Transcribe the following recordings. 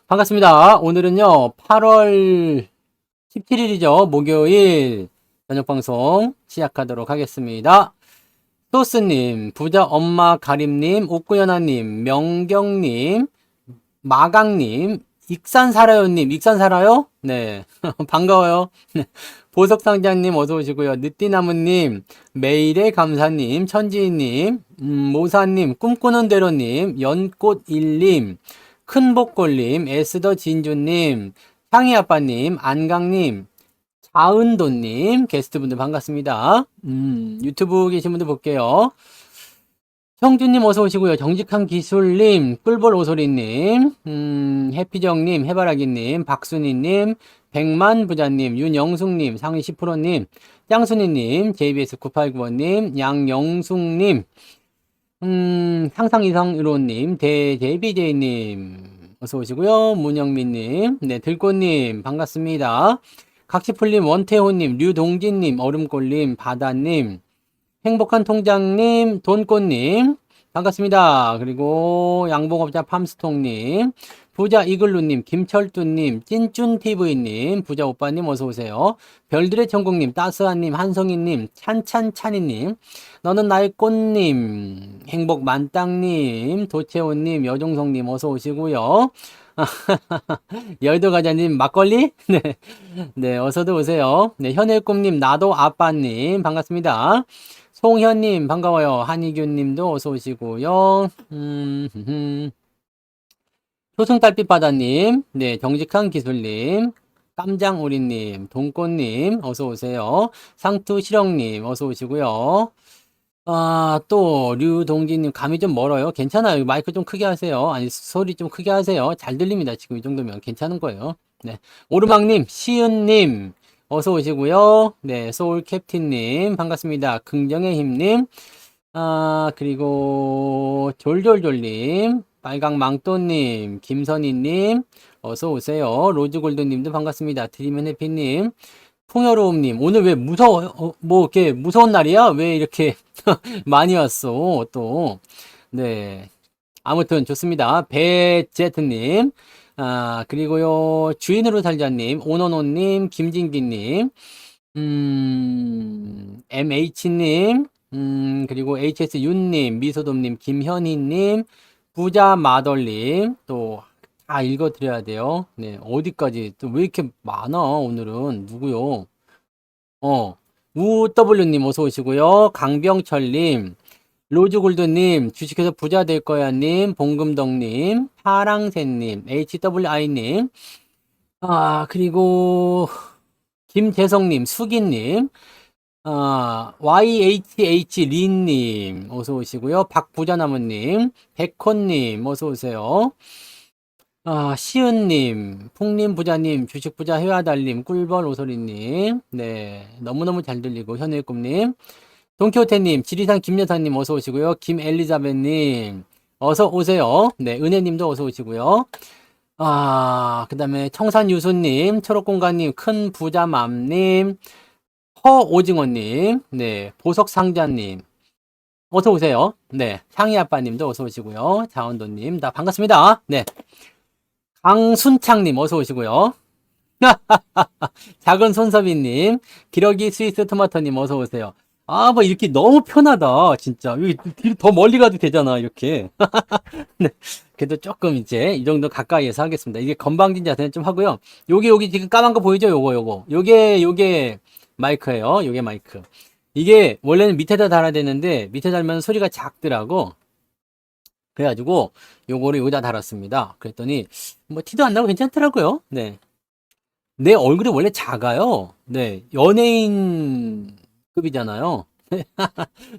반갑습니다. 오늘은요, 8월 17일이죠. 목요일 저녁방송 시작하도록 하겠습니다. 소스님, 부자 엄마 가림님, 옥구연아님, 명경님, 마강님, 익산 살아요님, 익산 살아요? 네. 반가워요. 네. 보석상자님 어서 오시고요. 느띠나무님, 매일의 감사님, 천지희님, 모사님, 꿈꾸는 대로님, 연꽃일님, 큰복골님, 에스더 진주님, 향이아빠님, 안강님, 자은도님, 게스트분들 반갑습니다. 유튜브 계신 분들 볼게요. 형주님 어서 오시고요. 정직한 기술님, 꿀벌 오소리님, 해피정님, 해바라기님, 박순희님, 백만부자님, 윤영숙님, 상위 10%님, 짱순이님, JBS9895님, 양영숙님, 상상이상으로님, 대제비제이님, 어서 오시고요. 문영민님, 네, 들꽃님, 반갑습니다. 각시풀님, 원태호님, 류동진님, 얼음골님, 바다님, 행복한 통장님, 돈꽃님, 반갑습니다. 그리고 양봉업자 팜스통님, 부자 이글루님, 김철두님, 찐쭌TV님, 부자 오빠님 어서오세요. 별들의 천국님, 따스한님, 한성희님, 찬찬찬이님, 너는 나의 꽃님, 행복 만땅님, 도채호님, 여종성님 어서오시고요. 열도가자님, 막걸리? 네. 네, 어서도 오세요. 네, 현일꿈님, 나도 아빠님, 반갑습니다. 송현님, 반가워요. 한희균님도 어서 오시고요. 효승달빛바다님, 네, 정직한 기술님, 깜장우리님, 동꽃님, 어서 오세요. 상투실령님, 어서 오시고요. 아, 또, 류동진님, 감이 좀 멀어요. 괜찮아요. 마이크 좀 크게 하세요. 아니, 소리 좀 크게 하세요. 잘 들립니다. 지금 이 정도면 괜찮은 거예요. 네. 오르막님, 시은님, 어서 오시고요. 네, 소울캡틴님, 반갑습니다. 긍정의 힘님, 아, 그리고 졸졸졸님, 빨강망토님, 김선희님, 어서 오세요. 로즈골드님도 반갑습니다. 드리면 해피님, 풍요로움님, 오늘 왜 무서워요? 뭐, 이렇게 무서운 날이야? 왜 이렇게 많이 왔어, 또. 네. 아무튼 좋습니다. 배제트님, 아, 그리고요, 주인으로 살자님, 오너노님, 김진기님, MH님, 그리고 HS윤님, 미소돔님, 김현희님, 부자 마덜님, 또, 다 읽어드려야 돼요. 네, 어디까지, 또 왜 이렇게 많아, 오늘은. 누구요? 우W님 어서 오시고요. 강병철님, 로즈골드님, 주식회사 부자 될 거야님, 봉금덕님, 파랑새님, HWI님, 아, 그리고, 김재성님, 수기님, 아, YHH린님, 어서 오시고요. 박부자나무님, 백호님, 어서 오세요. 아, 시은님, 풍림부자님, 주식부자 회화달님, 꿀벌 오소리님, 네, 너무너무 잘 들리고, 현일꿈님, 돈키호테님, 지리산 김여사님 어서 오시고요. 김엘리자벳님 어서 오세요. 네, 은혜님도 어서 오시고요. 아, 그 다음에 청산유수님, 초록공간님, 큰부자맘님, 허오징어님, 네, 보석상자님 어서 오세요. 네, 향이아빠님도 어서 오시고요. 자원도님 다 반갑습니다. 네, 강순창님 어서 오시고요. 작은 손섭이님, 기러기 스위스 토마토님 어서 오세요. 아, 뭐 이렇게 너무 편하다, 진짜. 여기 뒤로 더 멀리 가도 되잖아, 이렇게. 네. 그래도 조금 이제 이 정도 가까이에서 하겠습니다. 이게 건방진 자세는 좀 하고요. 여기 지금 까만 거 보이죠? 요거. 요게 마이크예요. 요게 마이크. 이게 원래는 밑에다 달아야 되는데 밑에 달면 소리가 작더라고. 그래가지고 요거를 여기다 달았습니다. 그랬더니 뭐 티도 안 나고 괜찮더라고요. 네. 내 얼굴이 원래 작아요. 네. 연예인급이잖아요.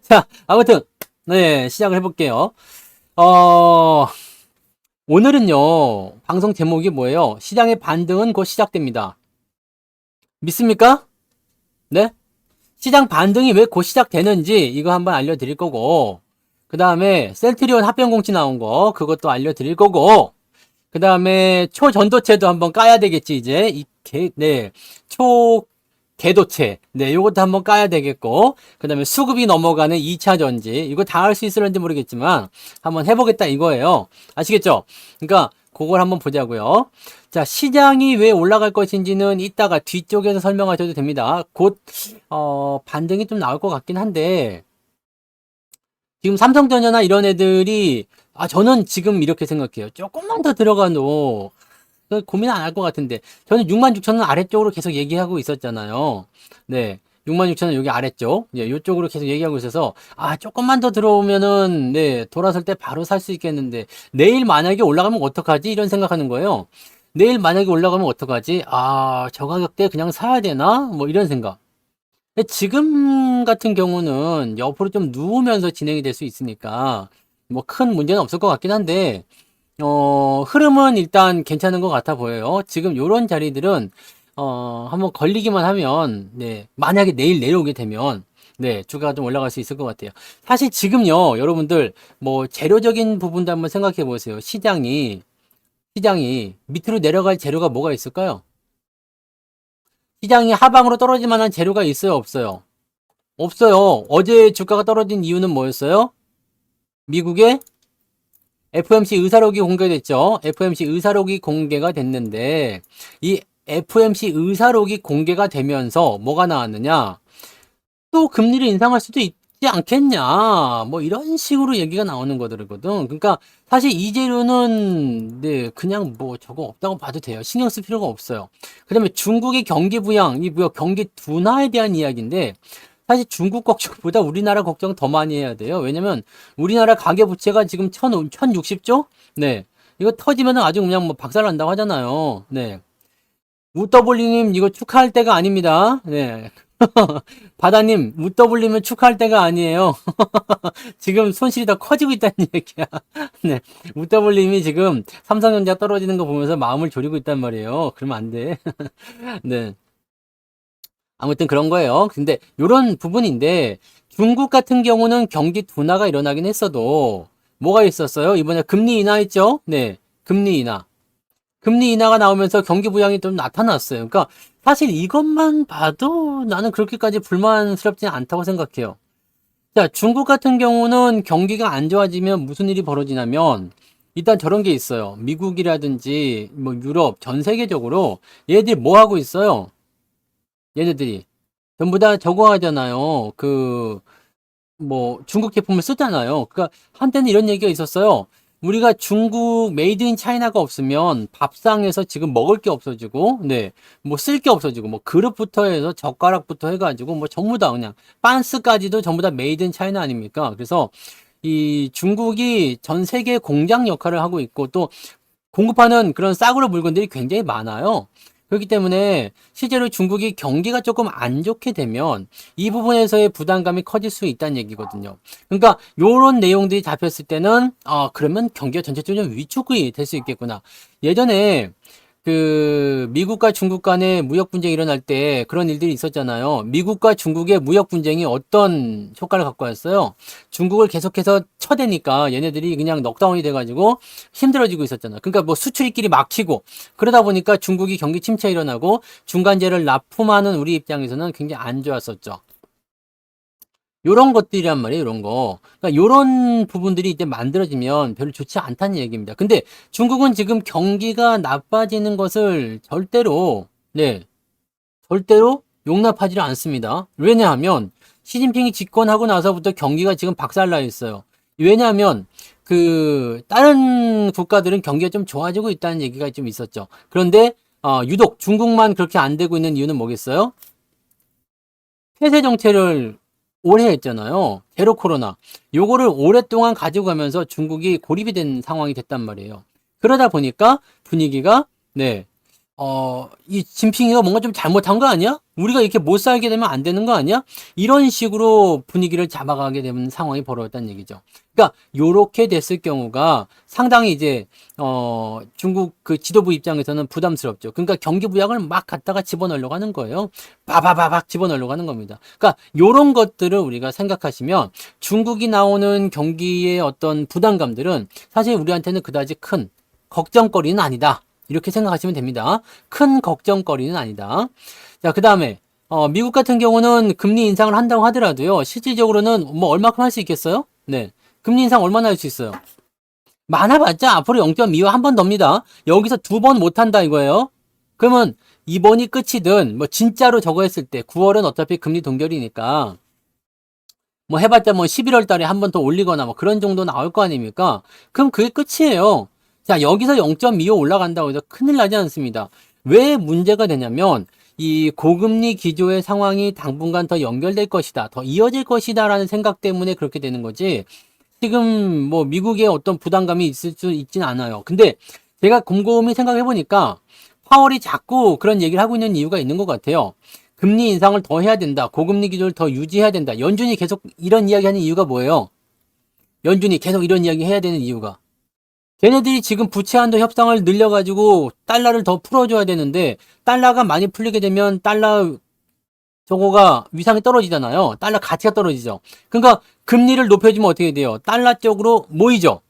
자, 아무튼, 네, 시작을 해볼게요. 어, 오늘은요, 방송 제목이 뭐예요? 시장의 반등은 곧 시작됩니다. 믿습니까? 네? 시장 반등이 왜 곧 시작되는지 이거 한번 알려드릴 거고, 그 다음에 셀트리온 합병공시 나온 거, 그것도 알려드릴 거고, 그 다음에 초전도체도 한번 까야 되겠지, 이제. 네. 초계도체. 네, 요것도 한번 까야 되겠고. 그 다음에 수급이 넘어가는 2차 전지. 이거 다 할 수 있을런지 모르겠지만, 한번 해보겠다 이거예요. 아시겠죠? 그러니까, 그걸 한번 보자고요. 자, 시장이 왜 올라갈 것인지는 이따가 뒤쪽에서 설명하셔도 됩니다. 곧 반등이 좀 나올 것 같긴 한데 지금 삼성전자나 이런 애들이 저는 지금 이렇게 생각해요. 조금만 더 들어가도 고민 안 할 것 같은데 저는 66,000원 아래쪽으로 계속 얘기하고 있었잖아요. 네. 66,000원 여기 아래쪽, 예, 이쪽으로 계속 얘기하고 있어서 조금만 더 들어오면은 네, 돌아설 때 바로 살 수 있겠는데 내일 만약에 올라가면 어떡하지? 이런 생각하는 거예요. 내일 만약에 올라가면 어떡하지? 저 가격대 그냥 사야 되나? 뭐 이런 생각. 근데 지금 같은 경우는 옆으로 좀 누우면서 진행이 될 수 있으니까 뭐 큰 문제는 없을 것 같긴 한데 흐름은 일단 괜찮은 것 같아 보여요. 지금 요런 자리들은 한번 걸리기만 하면 네, 만약에 내일 내려오게 되면 네, 주가가 좀 올라갈 수 있을 것 같아요. 사실 지금요, 여러분들 뭐 재료적인 부분도 한번 생각해 보세요. 시장이 밑으로 내려갈 재료가 뭐가 있을까요? 시장이 하방으로 떨어질 만한 재료가 있어요, 없어요? 없어요. 어제 주가가 떨어진 이유는 뭐였어요? 미국의 FMC 의사록이 공개됐죠. FMC 의사록이 공개가 됐는데 이 FMC 의사록이 공개가 되면서 뭐가 나왔느냐? 또 금리를 인상할 수도 있지 않겠냐? 뭐 이런 식으로 얘기가 나오는 거거든. 그러니까 사실 이 재료는 네, 그냥 뭐 저거 없다고 봐도 돼요. 신경 쓸 필요가 없어요. 그다음에 중국의 경기 부양, 이 뭐야 경기 둔화에 대한 이야기인데 사실 중국 걱정보다 우리나라 걱정 더 많이 해야 돼요. 왜냐면 우리나라 가계부채가 지금 1060조? 네. 이거 터지면은 아주 그냥 뭐 박살난다고 하잖아요. 네. 우더블리님 이거 축하할 때가 아닙니다. 네. 바다님, 웃더블리면 축하할 때가 아니에요. 지금 손실이 더 커지고 있다는 얘기야. 네. 웃더블님이 지금 삼성전자 떨어지는 거 보면서 마음을 졸이고 있단 말이에요. 그러면 안 돼. 네. 아무튼 그런 거예요. 근데 요런 부분인데 중국 같은 경우는 경기 둔화가 일어나긴 했어도 뭐가 있었어요? 이번에 금리 인하 했죠? 네. 금리 인하. 금리 인하가 나오면서 경기 부양이 좀 나타났어요. 그러니까 사실 이것만 봐도 나는 그렇게까지 불만스럽지는 않다고 생각해요. 자, 중국 같은 경우는 경기가 안 좋아지면 무슨 일이 벌어지냐면 일단 저런 게 있어요. 미국이라든지 뭐 유럽 전 세계적으로 얘들이 뭐 하고 있어요? 얘네들이 전부 다 저거 하잖아요. 뭐 중국 제품을 쓰잖아요. 그러니까 한때는 이런 얘기가 있었어요. 우리가 중국 메이드 인 차이나가 없으면 밥상에서 지금 먹을 게 없어지고, 네, 뭐 쓸 게 없어지고, 뭐 그릇부터 해서 젓가락부터 해가지고, 뭐 전부 다 그냥 빤스까지도 전부 다 메이드 인 차이나 아닙니까? 그래서 이 중국이 전 세계 공장 역할을 하고 있고 또 공급하는 그런 싸구려 물건들이 굉장히 많아요. 그렇기 때문에 실제로 중국이 경기가 조금 안 좋게 되면 이 부분에서의 부담감이 커질 수 있다는 얘기거든요. 그러니까 요런 내용들이 잡혔을 때는 그러면 경기가 전체적으로 좀 위축이 될 수 있겠구나. 예전에 미국과 중국 간의 무역 분쟁이 일어날 때 그런 일들이 있었잖아요. 미국과 중국의 무역 분쟁이 어떤 효과를 갖고 왔어요? 중국을 계속해서 쳐대니까 얘네들이 그냥 넉다운이 돼가지고 힘들어지고 있었잖아요. 그러니까 뭐 수출입길이 막히고 그러다 보니까 중국이 경기 침체 일어나고 중간재를 납품하는 우리 입장에서는 굉장히 안 좋았었죠. 요런 것들이란 말이에요, 요런 거. 그러니까 요런 부분들이 이제 만들어지면 별로 좋지 않다는 얘기입니다. 근데 중국은 지금 경기가 나빠지는 것을 네, 절대로 용납하지를 않습니다. 왜냐하면 시진핑이 집권하고 나서부터 경기가 지금 박살나 있어요. 왜냐하면 다른 국가들은 경기가 좀 좋아지고 있다는 얘기가 좀 있었죠. 그런데 유독 중국만 그렇게 안 되고 있는 이유는 뭐겠어요? 폐쇄 정책을 오래 했잖아요. 제로 코로나. 요거를 오랫동안 가지고 가면서 중국이 고립이 된 상황이 됐단 말이에요. 그러다 보니까 분위기가, 네, 이 진핑이가 뭔가 좀 잘못한 거 아니야? 우리가 이렇게 못 살게 되면 안 되는 거 아니야? 이런 식으로 분위기를 잡아가게 되는 상황이 벌어졌다는 얘기죠. 그러니까 요렇게 됐을 경우가 상당히 이제 중국 지도부 입장에서는 부담스럽죠. 그러니까 경기 부양을 막 갖다가 집어넣으려고 하는 거예요. 바바바박 집어넣으려고 하는 겁니다. 그러니까 요런 것들을 우리가 생각하시면 중국이 나오는 경기의 어떤 부담감들은 사실 우리한테는 그다지 큰 걱정거리는 아니다. 이렇게 생각하시면 됩니다. 큰 걱정거리는 아니다. 자, 그 다음에, 미국 같은 경우는 금리 인상을 한다고 하더라도요, 실질적으로는 뭐 얼마큼 할 수 있겠어요? 네. 금리 인상 얼마나 할 수 있어요? 많아봤자 앞으로 0.25 한 번 더입니다. 여기서 두 번 못한다 이거예요. 그러면 이번이 끝이든 뭐 진짜로 저거 했을 때 9월은 어차피 금리 동결이니까 뭐 해봤자 뭐 11월 달에 한 번 더 올리거나 뭐 그런 정도 나올 거 아닙니까? 그럼 그게 끝이에요. 자, 여기서 0.25 올라간다고 해서 큰일 나지 않습니다. 왜 문제가 되냐면 이 고금리 기조의 상황이 당분간 더 연결될 것이다. 더 이어질 것이다 라는 생각 때문에 그렇게 되는 거지. 지금 뭐 미국에 어떤 부담감이 있을 수 있진 않아요. 근데 제가 곰곰이 생각해 보니까 파월이 자꾸 그런 얘기를 하고 있는 이유가 있는 것 같아요. 금리 인상을 더 해야 된다. 고금리 기조를 더 유지해야 된다. 연준이 계속 이런 이야기 하는 이유가 뭐예요? 연준이 계속 이런 이야기 해야 되는 이유가. 걔네들이 지금 부채 한도 협상을 늘려가지고 달러를 더 풀어줘야 되는데 달러가 많이 풀리게 되면 달러 저거가 위상이 떨어지잖아요. 달러 가치가 떨어지죠. 그러니까 금리를 높여주면 어떻게 돼요? 달러 쪽으로 모이죠.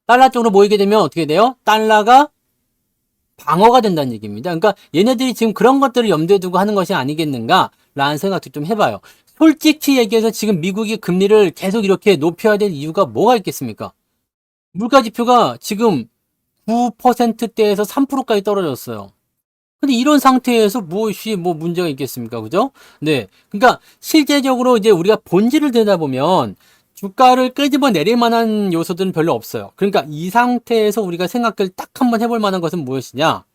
달러 쪽으로 모이게 되면 어떻게 돼요? 달러가 방어가 된다는 얘기입니다. 그러니까 얘네들이 지금 그런 것들을 염두에 두고 하는 것이 아니겠는가라는 생각도 좀 해봐요. 솔직히 얘기해서 지금 미국이 금리를 계속 이렇게 높여야 될 이유가 뭐가 있겠습니까? 물가지표가 지금 9%대에서 3%까지 떨어졌어요. 근데 이런 상태에서 무엇이 뭐 문제가 있겠습니까? 그죠? 네. 그러니까 실제적으로 이제 우리가 본질을 들여다보면 주가를 끄집어 내릴 만한 요소들은 별로 없어요. 그러니까 이 상태에서 우리가 생각을 딱 한번 해볼 만한 것은 무엇이냐?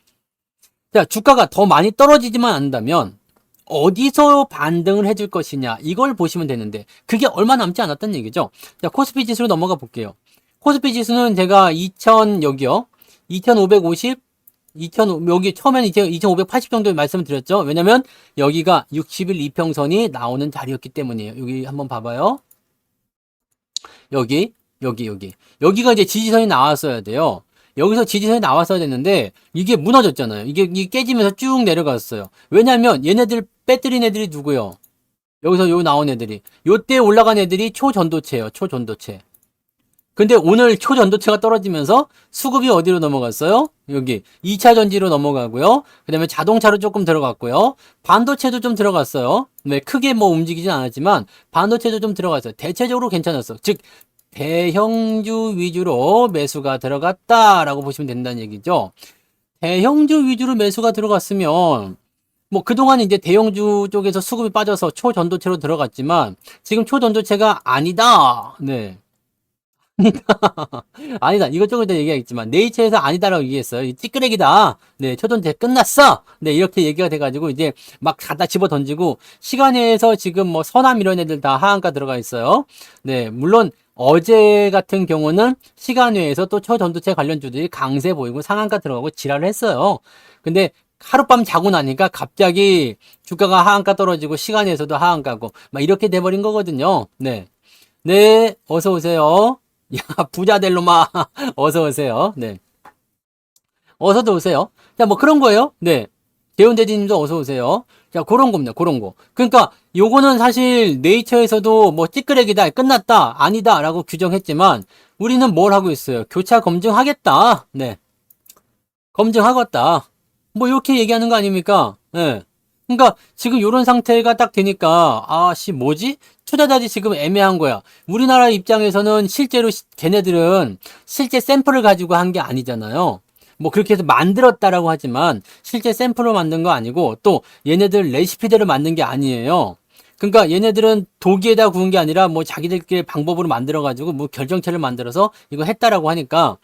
자, 주가가 더 많이 떨어지지만 않는다면 어디서 반등을 해줄 것이냐? 이걸 보시면 되는데 그게 얼마 남지 않았다는 얘기죠. 자, 코스피 지수로 넘어가 볼게요. 코스피 지수는 제가 2000 여기요. 2550 여기 처음에는 이제 2580 정도 말씀을 드렸죠. 왜냐면 여기가 60일 이평선이 나오는 자리였기 때문이에요. 여기 한번 봐봐요. 여기가 이제 지지선이 나왔어야 돼요. 여기서 지지선이 나왔어야 됐는데 이게 무너졌잖아요. 이게 깨지면서 쭉 내려갔어요. 왜냐면 얘네들 빼뜨린 애들이 누구요? 여기서 요 나온 애들이 요때 올라간 애들이 초전도체예요. 초전도체. 근데 오늘 초전도체가 떨어지면서 수급이 어디로 넘어갔어요? 여기 2차 전지로 넘어가고요. 그 다음에 자동차로 조금 들어갔고요. 반도체도 좀 들어갔어요. 네, 크게 뭐 움직이진 않았지만 반도체도 좀 들어갔어요. 대체적으로 괜찮았어. 즉 대형주 위주로 매수가 들어갔다라고 보시면 된다는 얘기죠. 대형주 위주로 매수가 들어갔으면 뭐 그동안 이제 대형주 쪽에서 수급이 빠져서 초전도체로 들어갔지만 지금 초전도체가 아니다. 네. 아니다. 이것저것 다 얘기하겠지만 네이처에서 아니다라고 얘기했어요. 이 찌끄레기다. 네, 초전제 끝났어. 네, 이렇게 얘기가 돼가지고 이제 막 갖다 집어 던지고 시간에서 지금 뭐 서남 이런 애들 다 하한가 들어가 있어요. 네, 물론 어제 같은 경우는 시간외에서 또 초전도체 관련주들이 강세 보이고 상한가 들어가고 지랄을 했어요. 근데 하룻밤 자고 나니까 갑자기 주가가 하한가 떨어지고 시간에서도 하한가고 막 이렇게 돼버린 거거든요. 네. 네, 어서 오세요. 야, 부자 될 놈아. 어서 오세요. 네. 어서도 오세요. 자, 뭐 그런 거예요. 네. 재훈대디님도 어서 오세요. 자, 그런 겁니다. 그런 거. 그러니까 요거는 사실 네이처에서도 뭐 찌끄레기다, 끝났다, 아니다 라고 규정했지만 우리는 뭘 하고 있어요? 교차 검증하겠다. 네. 검증하겠다. 뭐 이렇게 얘기하는 거 아닙니까? 네. 그러니까 지금 이런 상태가 딱 되니까 아씨 뭐지? 투자자들이 지금 애매한 거야. 우리나라 입장에서는 실제로 걔네들은 실제 샘플을 가지고 한 게 아니잖아요. 뭐 그렇게 해서 만들었다라고 하지만 실제 샘플로 만든 거 아니고 또 얘네들 레시피대로 만든 게 아니에요. 그러니까 얘네들은 도기에다 구운 게 아니라 뭐 자기들끼리 방법으로 만들어 가지고 뭐 결정체를 만들어서 이거 했다라고 하니까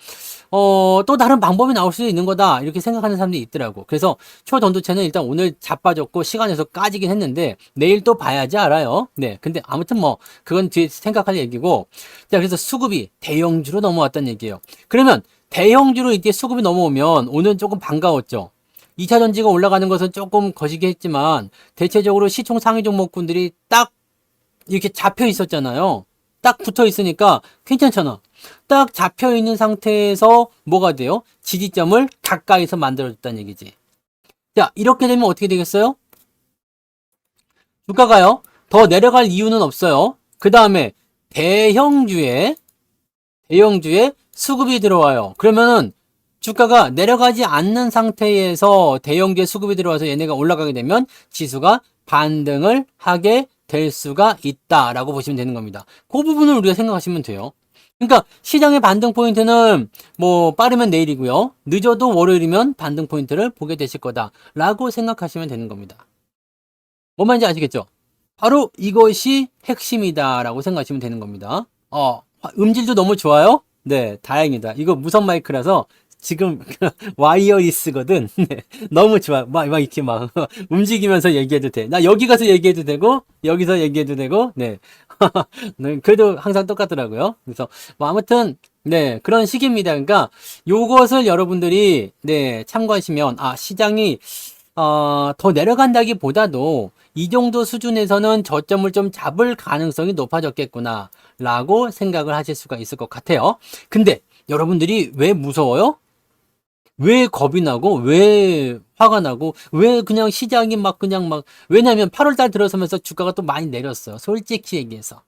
또 다른 방법이 나올 수도 있는 거다. 이렇게 생각하는 사람들이 있더라고. 그래서 초전도체는 일단 오늘 자빠졌고 시간에서 까지긴 했는데 내일 또 봐야지 알아요. 네. 근데 아무튼 뭐 그건 뒤에 생각할 얘기고. 자, 그래서 수급이 대형주로 넘어왔다는 얘기예요. 그러면 대형주로 이렇게 수급이 넘어오면 오늘 조금 반가웠죠. 2차 전지가 올라가는 것은 조금 거시기 했지만 대체적으로 시총 상위 종목군들이 딱 이렇게 잡혀 있었잖아요. 딱 붙어 있으니까 괜찮잖아. 딱 잡혀 있는 상태에서 뭐가 돼요? 지지점을 가까이서 만들어줬다는 얘기지. 자, 이렇게 되면 어떻게 되겠어요? 주가가요. 더 내려갈 이유는 없어요. 그 다음에 대형주에 수급이 들어와요. 그러면은 주가가 내려가지 않는 상태에서 대형주에 수급이 들어와서 얘네가 올라가게 되면 지수가 반등을 하게 될 수가 있다라고 보시면 되는 겁니다. 그 부분을 우리가 생각하시면 돼요. 그러니까 시장의 반등 포인트는 뭐 빠르면 내일이고요. 늦어도 월요일이면 반등 포인트를 보게 되실 거다라고 생각하시면 되는 겁니다. 뭔 말인지 아시겠죠? 바로 이것이 핵심이다라고 생각하시면 되는 겁니다. 음질도 너무 좋아요? 네, 다행이다. 이거 무선 마이크라서 지금 와이어리스거든. 네, 너무 좋아. 막 이렇게 막 움직이면서 얘기해도 돼. 나 여기 가서 얘기해도 되고 여기서 얘기해도 되고. 네. 네, 그래도 항상 똑같더라고요. 그래서 뭐 아무튼 네, 그런 식입니다. 그러니까 요것을 여러분들이 네, 참고하시면 시장이 더 내려간다기보다도 이 정도 수준에서는 저점을 좀 잡을 가능성이 높아졌겠구나 라고 생각을 하실 수가 있을 것 같아요. 근데 여러분들이 왜 무서워요? 왜 겁이 나고 왜 화가 나고 왜 그냥 시장이 막 그냥 막 왜냐면 8월달 들어서면서 주가가 또 많이 내렸어요. 솔직히 얘기해서.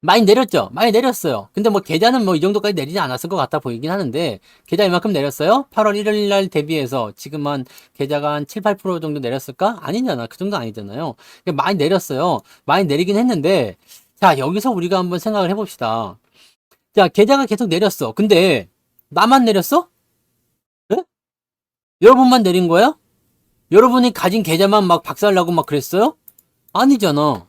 많이 내렸죠? 많이 내렸어요. 근데 뭐 계좌는 뭐 이 정도까지 내리지 않았을 것 같아 보이긴 하는데 계좌 이만큼 내렸어요? 8월 1일 날 대비해서 지금 한 계좌가 한 7, 8% 정도 내렸을까? 아니잖아. 그 정도 아니잖아요. 많이 내렸어요. 많이 내리긴 했는데 자, 여기서 우리가 한번 생각을 해봅시다. 자, 계좌가 계속 내렸어. 근데 나만 내렸어? 네? 여러분만 내린 거야? 여러분이 가진 계좌만 막 박살나고 막 그랬어요? 아니잖아.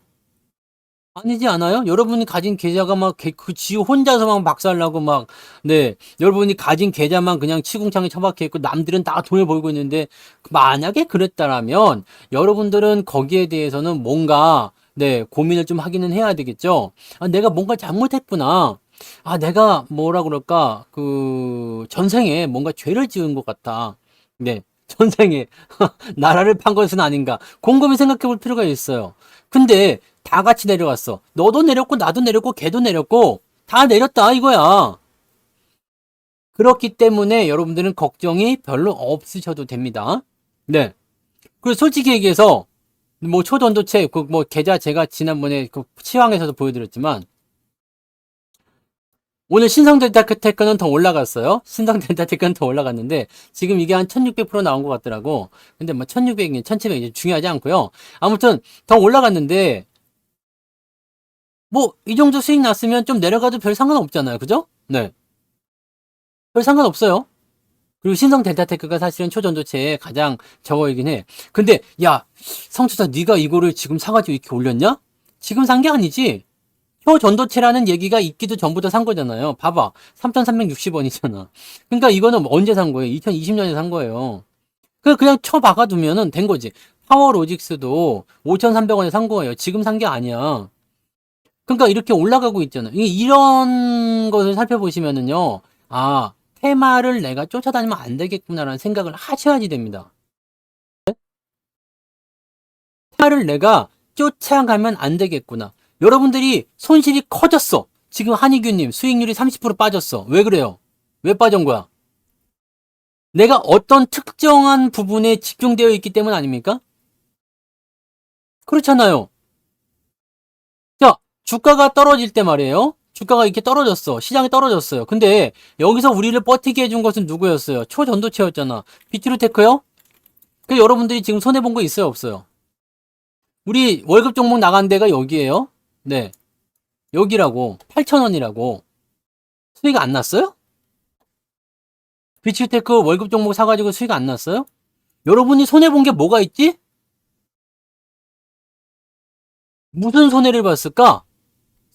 아니지 않아요? 여러분이 가진 계좌가 막, 지 혼자서만 박살나고 막, 네. 여러분이 가진 계좌만 그냥 치궁창에 처박혀 있고, 남들은 다 돈을 벌고 있는데, 만약에 그랬다라면, 여러분들은 거기에 대해서는 뭔가, 네, 고민을 좀 하기는 해야 되겠죠? 내가 뭔가 잘못했구나. 내가 뭐라 그럴까, 전생에 뭔가 죄를 지은 것 같다. 네. 전생에, 나라를 판 것은 아닌가. 곰곰이 생각해 볼 필요가 있어요. 근데, 다 같이 내려갔어. 너도 내렸고, 나도 내렸고, 걔도 내렸고, 다 내렸다, 이거야. 그렇기 때문에 여러분들은 걱정이 별로 없으셔도 됩니다. 네. 그리고 솔직히 얘기해서, 뭐, 초전도체, 뭐, 계좌 제가 지난번에 치왕에서도 보여드렸지만, 오늘 신성 델타테크는 더 올라갔어요. 신성 델타테크는 더 올라갔는데, 지금 이게 한 1600% 나온 것 같더라고. 근데 뭐, 1600, 1700 중요하지 않고요. 아무튼, 더 올라갔는데, 뭐, 이 정도 수익 났으면 좀 내려가도 별 상관없잖아요. 그죠? 네. 별 상관없어요. 그리고 신성 델타테크가 사실은 초전도체의 가장 저거이긴 해. 근데, 야, 성추사, 네가 이거를 지금 사가지고 이렇게 올렸냐? 지금 산 게 아니지? 초전도체라는 얘기가 있기도 전부터 산 거잖아요. 봐봐. 3,360원이잖아. 그러니까 이거는 언제 산 거예요? 2020년에 산 거예요. 그냥 쳐 박아두면은 된 거지. 파워로직스도 5,300원에 산 거예요. 지금 산 게 아니야. 그러니까 이렇게 올라가고 있잖아요. 이런 것을 살펴보시면은요. 테마를 내가 쫓아다니면 안 되겠구나라는 생각을 하셔야지 됩니다. 테마를 내가 쫓아가면 안 되겠구나. 여러분들이 손실이 커졌어. 지금 한희규님 수익률이 30% 빠졌어. 왜 그래요? 왜 빠진 거야? 내가 어떤 특정한 부분에 집중되어 있기 때문 아닙니까? 그렇잖아요. 자, 주가가 떨어질 때 말이에요. 주가가 이렇게 떨어졌어. 시장이 떨어졌어요. 근데 여기서 우리를 버티게 해준 것은 누구였어요? 초전도체였잖아. 비트루테크요? 그 여러분들이 지금 손해본 거 있어요? 없어요? 우리 월급 종목 나간 데가 여기에요. 네. 여기라고. 8,000원이라고. 수익 안 났어요? 비트루테크 월급 종목 사가지고 수익 안 났어요? 여러분이 손해본 게 뭐가 있지? 무슨 손해를 봤을까?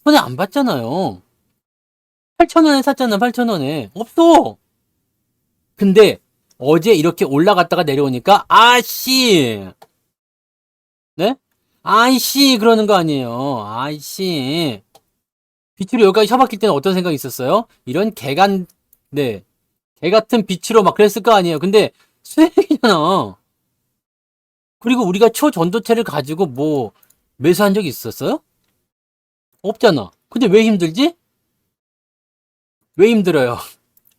손해 안 봤잖아요. 8,000원에 샀잖아, 8,000원에. 없어! 근데 어제 이렇게 올라갔다가 내려오니까 아씨 네? 아이씨 그러는 거 아니에요. 아이씨 빛으로 여기까지 쳐박힐 때는 어떤 생각이 있었어요? 이런 개간 네 개같은 빛으로 막 그랬을 거 아니에요. 근데 수액이잖아. 그리고 우리가 초전도체를 가지고 뭐 매수한 적이 있었어요? 없잖아. 근데 왜 힘들지? 왜 힘들어요?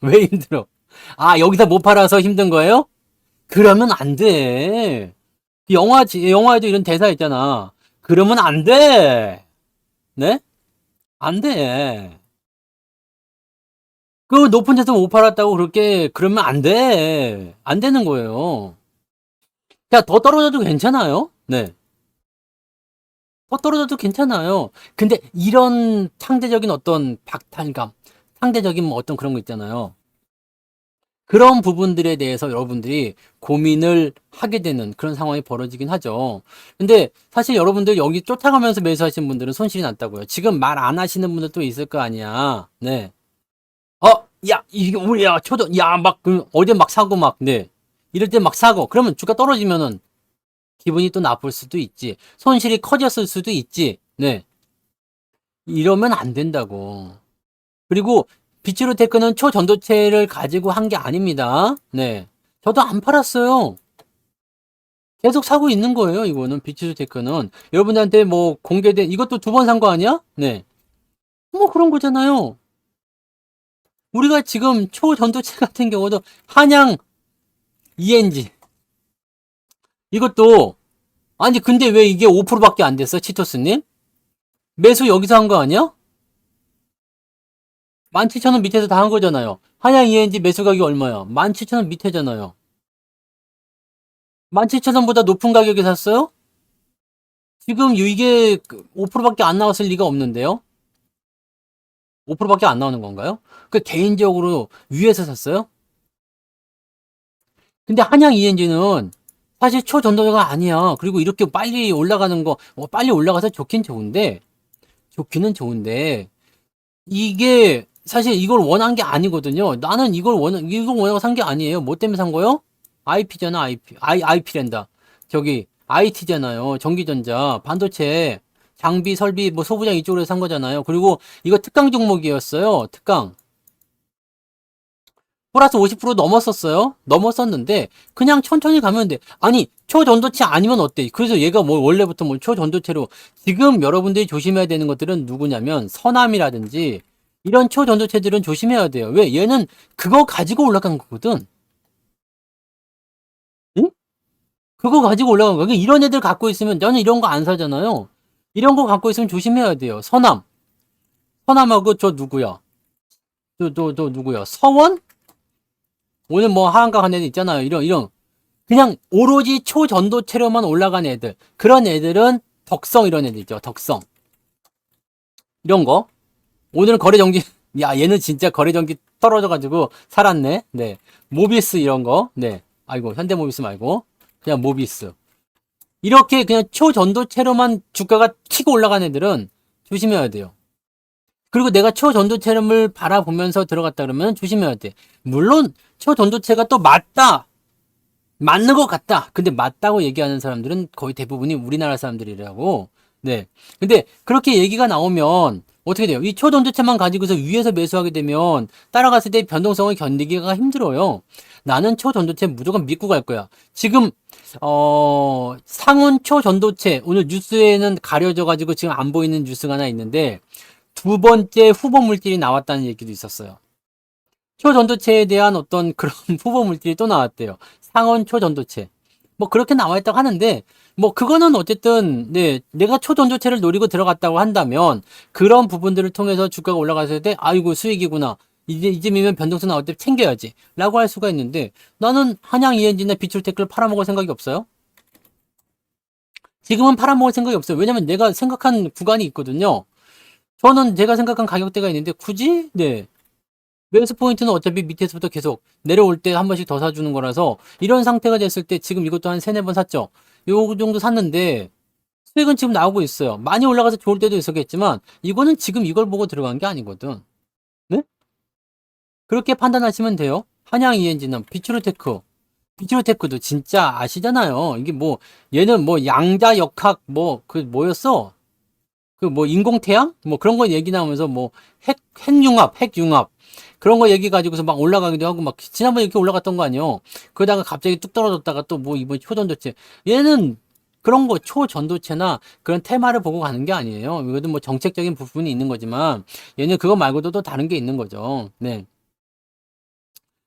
왜 힘들어? 여기서 못 팔아서 힘든 거예요? 그러면 안 돼. 영화에도 이런 대사 있잖아. 그러면 안 돼. 네? 안 돼. 그 높은 데서 못 팔았다고 그렇게 그러면 안 돼. 안 되는 거예요. 자, 더 떨어져도 괜찮아요. 네. 떨어져도 괜찮아요. 근데 이런 상대적인 어떤 박탈감, 상대적인 뭐 어떤 그런 거 있잖아요. 그런 부분들에 대해서 여러분들이 고민을 하게 되는 그런 상황이 벌어지긴 하죠. 근데 사실 여러분들 여기 쫓아가면서 매수하신 분들은 손실이 났다고요. 지금 말 안 하시는 분들도 있을 거 아니야. 네. 야, 이게 우리야, 야, 막, 어제 막 사고 막, 네. 이럴 때 막 사고. 그러면 주가 떨어지면은 기분이 또 나쁠 수도 있지. 손실이 커졌을 수도 있지. 네. 이러면 안 된다고. 그리고 비츠로테크는 초전도체를 가지고 한 게 아닙니다. 네. 저도 안 팔았어요. 계속 사고 있는 거예요, 이거는. 비츠로테크는. 여러분들한테 뭐 공개된, 이것도 두 번 산 거 아니야? 네. 뭐 그런 거잖아요. 우리가 지금 초전도체 같은 경우도 한양 ENG. 이것도, 아니, 근데 왜 이게 5%밖에 안 됐어, 치토스님? 매수 여기서 한 거 아니야? 17,000원 밑에서 다 한 거잖아요. 한양 ENG 매수 가격이 얼마야? 17,000원 밑에잖아요. 17,000원보다 높은 가격에 샀어요? 지금 이게 5%밖에 안 나왔을 리가 없는데요? 5%밖에 안 나오는 건가요? 그 개인적으로 위에서 샀어요? 근데 한양 ENG는 사실 초전도자가 아니야. 그리고 이렇게 빨리 올라가는 거, 빨리 올라가서 좋기는 좋은데, 이게 사실 이걸 원한 게 아니거든요. 나는 이걸 원하고 산 게 아니에요. 뭐 때문에 산 거요? IP잖아, IP. IP랜다. 저기, IT잖아요. 전기전자, 반도체, 장비, 설비, 뭐 소부장 이쪽으로 산 거잖아요. 그리고 이거 특강 종목이었어요. 특강. 플러스 50% 넘었었어요. 넘었었는데 그냥 천천히 가면 돼. 아니 초전도체 아니면 어때? 그래서 얘가 뭐 원래부터 뭐 초전도체로 지금 여러분들이 조심해야 되는 것들은 누구냐면 서남이라든지 이런 초전도체들은 조심해야 돼요. 왜? 얘는 그거 가지고 올라간 거거든. 응? 그거 가지고 올라간 거. 그러니까 이런 애들 갖고 있으면 저는 이런 거 안 사잖아요. 이런 거 갖고 있으면 조심해야 돼요. 서남하고 저 누구야? 저 누구야? 서원? 오늘 뭐 하한가 간 애들 있잖아요. 이런 그냥 오로지 초전도체로만 올라간 애들. 그런 애들은 덕성 이런 애들 있죠. 덕성. 이런 거. 오늘은 거래정지, 야, 얘는 진짜 거래정지 떨어져가지고 살았네. 네. 모비스 이런 거. 네. 아이고, 현대모비스 말고. 그냥 모비스. 이렇게 그냥 초전도체로만 주가가 튀고 올라간 애들은 조심해야 돼요. 그리고 내가 초전도체를 바라보면서 들어갔다 그러면 조심해야 돼. 물론, 초전도체가 또 맞는 것 같다. 근데 맞다고 얘기하는 사람들은 거의 대부분이 우리나라 사람들이라고. 네. 근데 그렇게 얘기가 나오면 어떻게 돼요? 이 초전도체만 가지고서 위에서 매수하게 되면 따라갔을 때 변동성을 견디기가 힘들어요. 나는 초전도체 무조건 믿고 갈 거야. 지금 상온 초전도체 오늘 뉴스에는 가려져 가지고 지금 안 보이는 뉴스가 하나 있는데 두 번째 후보 물질이 나왔다는 얘기도 있었어요. 초전도체에 대한 어떤 그런 후보 물질이 또 나왔대요. 상온 초전도체. 뭐 그렇게 나와 있다고 하는데 뭐 그거는 어쨌든 네 내가 초전도체를 노리고 들어갔다고 한다면 그런 부분들을 통해서 주가가 올라갔을 때 아이고 수익이구나. 이제 이쯤이면 변동성 나올 때 챙겨야지 라고 할 수가 있는데 나는 한양 ENG나 비출테크를 팔아먹을 생각이 없어요. 지금은 팔아먹을 생각이 없어요. 왜냐면 내가 생각한 구간이 있거든요. 저는 제가 생각한 가격대가 있는데 굳이 네 매수 포인트는 어차피 밑에서부터 계속 내려올 때 한 번씩 더 사주는 거라서 이런 상태가 됐을 때 지금 이것도 한 세네 번 샀죠. 요 정도 샀는데 수익은 지금 나오고 있어요. 많이 올라가서 좋을 때도 있었겠지만 이거는 지금 이걸 보고 들어간 게 아니거든. 네? 그렇게 판단하시면 돼요. 한양 ENG는 비추로테크도 진짜 아시잖아요. 이게 뭐 얘는 뭐 양자 역학 뭐 그 뭐였어? 그 뭐 인공태양? 뭐 그런 거 얘기 나오면서 뭐 핵융합 그런 거 얘기 가지고서 막 올라가기도 하고 막 지난번에 이렇게 올라갔던 거 아니에요. 그러다가 갑자기 뚝 떨어졌다가 또 뭐 이번 초전도체 얘는 그런 거 초전도체나 그런 테마를 보고 가는 게 아니에요. 이것도 뭐 정책적인 부분이 있는 거지만 얘는 그거 말고도 또 다른 게 있는 거죠. 네.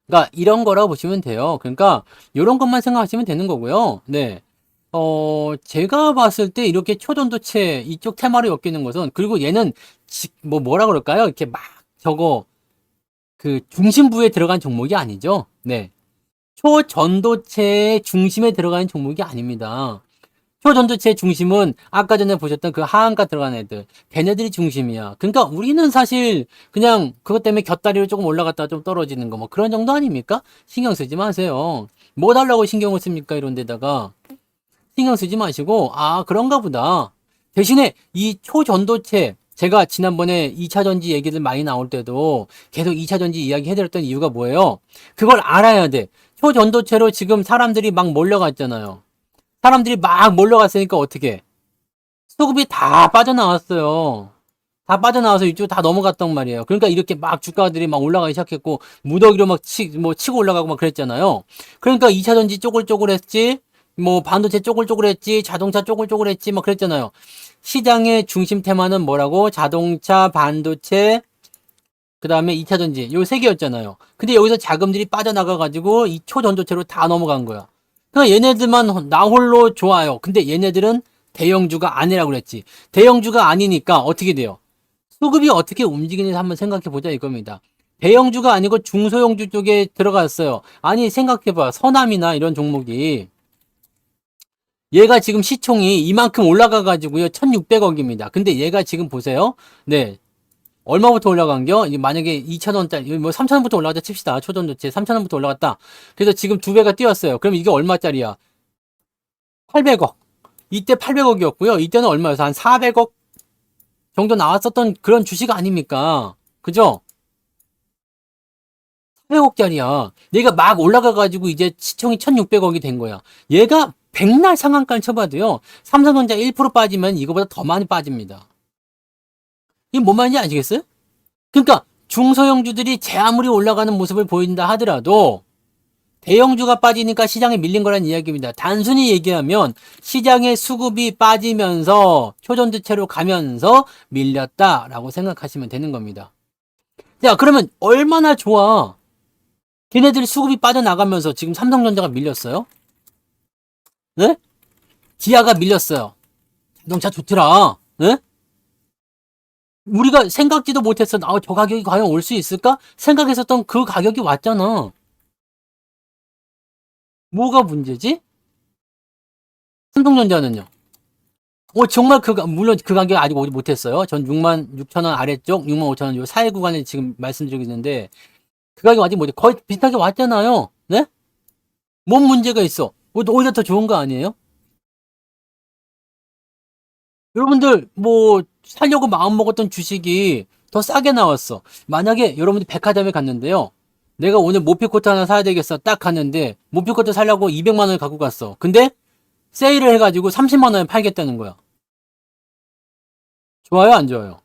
그러니까 이런 거라고 보시면 돼요. 그러니까 이런 것만 생각하시면 되는 거고요. 네. 제가 봤을 때 이렇게 초전도체 이쪽 테마를 엮이는 것은 그리고 얘는 뭐라 그럴까요? 이렇게 막 저거 그 중심부에 들어간 종목이 아니죠. 네. 초전도체의 중심에 들어가는 종목이 아닙니다. 초전도체 중심은 아까 전에 보셨던 그 하한가 들어간 애들, 걔네들이 중심이야. 그러니까 우리는 사실 그냥 그것 때문에 곁다리로 조금 올라갔다가 좀 떨어지는 거 뭐 그런 정도 아닙니까? 신경 쓰지 마세요. 뭐 달라고 신경을 씁니까? 이런 데다가 신경 쓰지 마시고, 아, 그런가 보다. 대신에 이 초전도체, 제가 지난번에 2차 전지 얘기들 많이 나올 때도 계속 2차 전지 이야기 해드렸던 이유가 뭐예요? 그걸 알아야 돼. 초전도체로 지금 사람들이 막 몰려갔잖아요. 사람들이 막 몰려갔으니까 어떻게? 수급이 다 빠져나왔어요. 다 빠져나와서 이쪽 다 넘어갔단 말이에요. 그러니까 이렇게 막 주가들이 막 올라가기 시작했고, 무더기로 막 치고 올라가고 막 그랬잖아요. 그러니까 2차 전지 쪼글쪼글했지, 뭐 반도체 쪼글쪼글했지, 자동차 쪼글쪼글했지, 막 그랬잖아요. 시장의 중심 테마는 뭐라고? 자동차, 반도체, 그 다음에 2차 전지, 요 세 개였잖아요. 근데 여기서 자금들이 빠져나가가지고 이 초전도체로 다 넘어간 거야. 그러니까 얘네들만 나 홀로 좋아요. 근데 얘네들은 대형주가 아니라고 그랬지. 대형주가 아니니까 어떻게 돼요? 수급이 어떻게 움직이는지 한번 생각해 보자 이겁니다. 대형주가 아니고 중소형주 쪽에 들어갔어요. 아니 생각해봐. 서남이나 이런 종목이 얘가 지금 시총이 이만큼 올라가 가지고요. 1600억입니다. 근데 얘가 지금 보세요. 네. 얼마부터 올라간겨? 만약에 2,000원짜리, 뭐 3,000원부터 올라갔다 칩시다. 초전도체 3,000원부터 올라갔다. 그래서 지금 두 배가 뛰었어요. 그럼 이게 얼마짜리야? 800억. 이때 800억이었고요. 이때는 얼마여서 한 400억 정도 나왔었던 그런 주식 아닙니까? 그죠? 400억짜리야. 얘가 막 올라가가지고 이제 시총이 1600억이 된 거야. 얘가 백날 상한가를 쳐봐도요. 삼성전자 1% 빠지면 이거보다 더 많이 빠집니다. 이게 뭔 말인지 아시겠어요? 그러니까 중소형주들이 제 아무리 올라가는 모습을 보인다 하더라도 대형주가 빠지니까 시장에 밀린 거란 이야기입니다. 단순히 얘기하면 시장의 수급이 빠지면서 초전도체로 가면서 밀렸다라고 생각하시면 되는 겁니다. 자, 그러면 얼마나 좋아? 걔네들이 수급이 빠져나가면서 지금 삼성전자가 밀렸어요? 네? 기아가 밀렸어요. 자동차 좋더라. 네? 우리가 생각지도 못했어. 아, 저 가격이 과연 올 수 있을까? 생각했었던 그 가격이 왔잖아. 뭐가 문제지? 삼성전자는요? 정말 물론 그 가격 아직 오지 못했어요. 전 6만 6천 원 아래쪽, 6만 5천 원 요 사이 구간에 지금 말씀드리고 있는데, 그 가격 아직 못, 거의 비슷하게 왔잖아요. 네? 뭔 문제가 있어? 오히려 더 좋은 거 아니에요? 여러분들, 뭐, 살려고 마음먹었던 주식이 더 싸게 나왔어. 만약에 여러분들 백화점에 갔는데요. 내가 오늘 모피코트 하나 사야 되겠어. 딱 갔는데, 모피코트 살려고 200만 원을 갖고 갔어. 근데, 세일을 해가지고 30만 원에 팔겠다는 거야. 좋아요, 안 좋아요?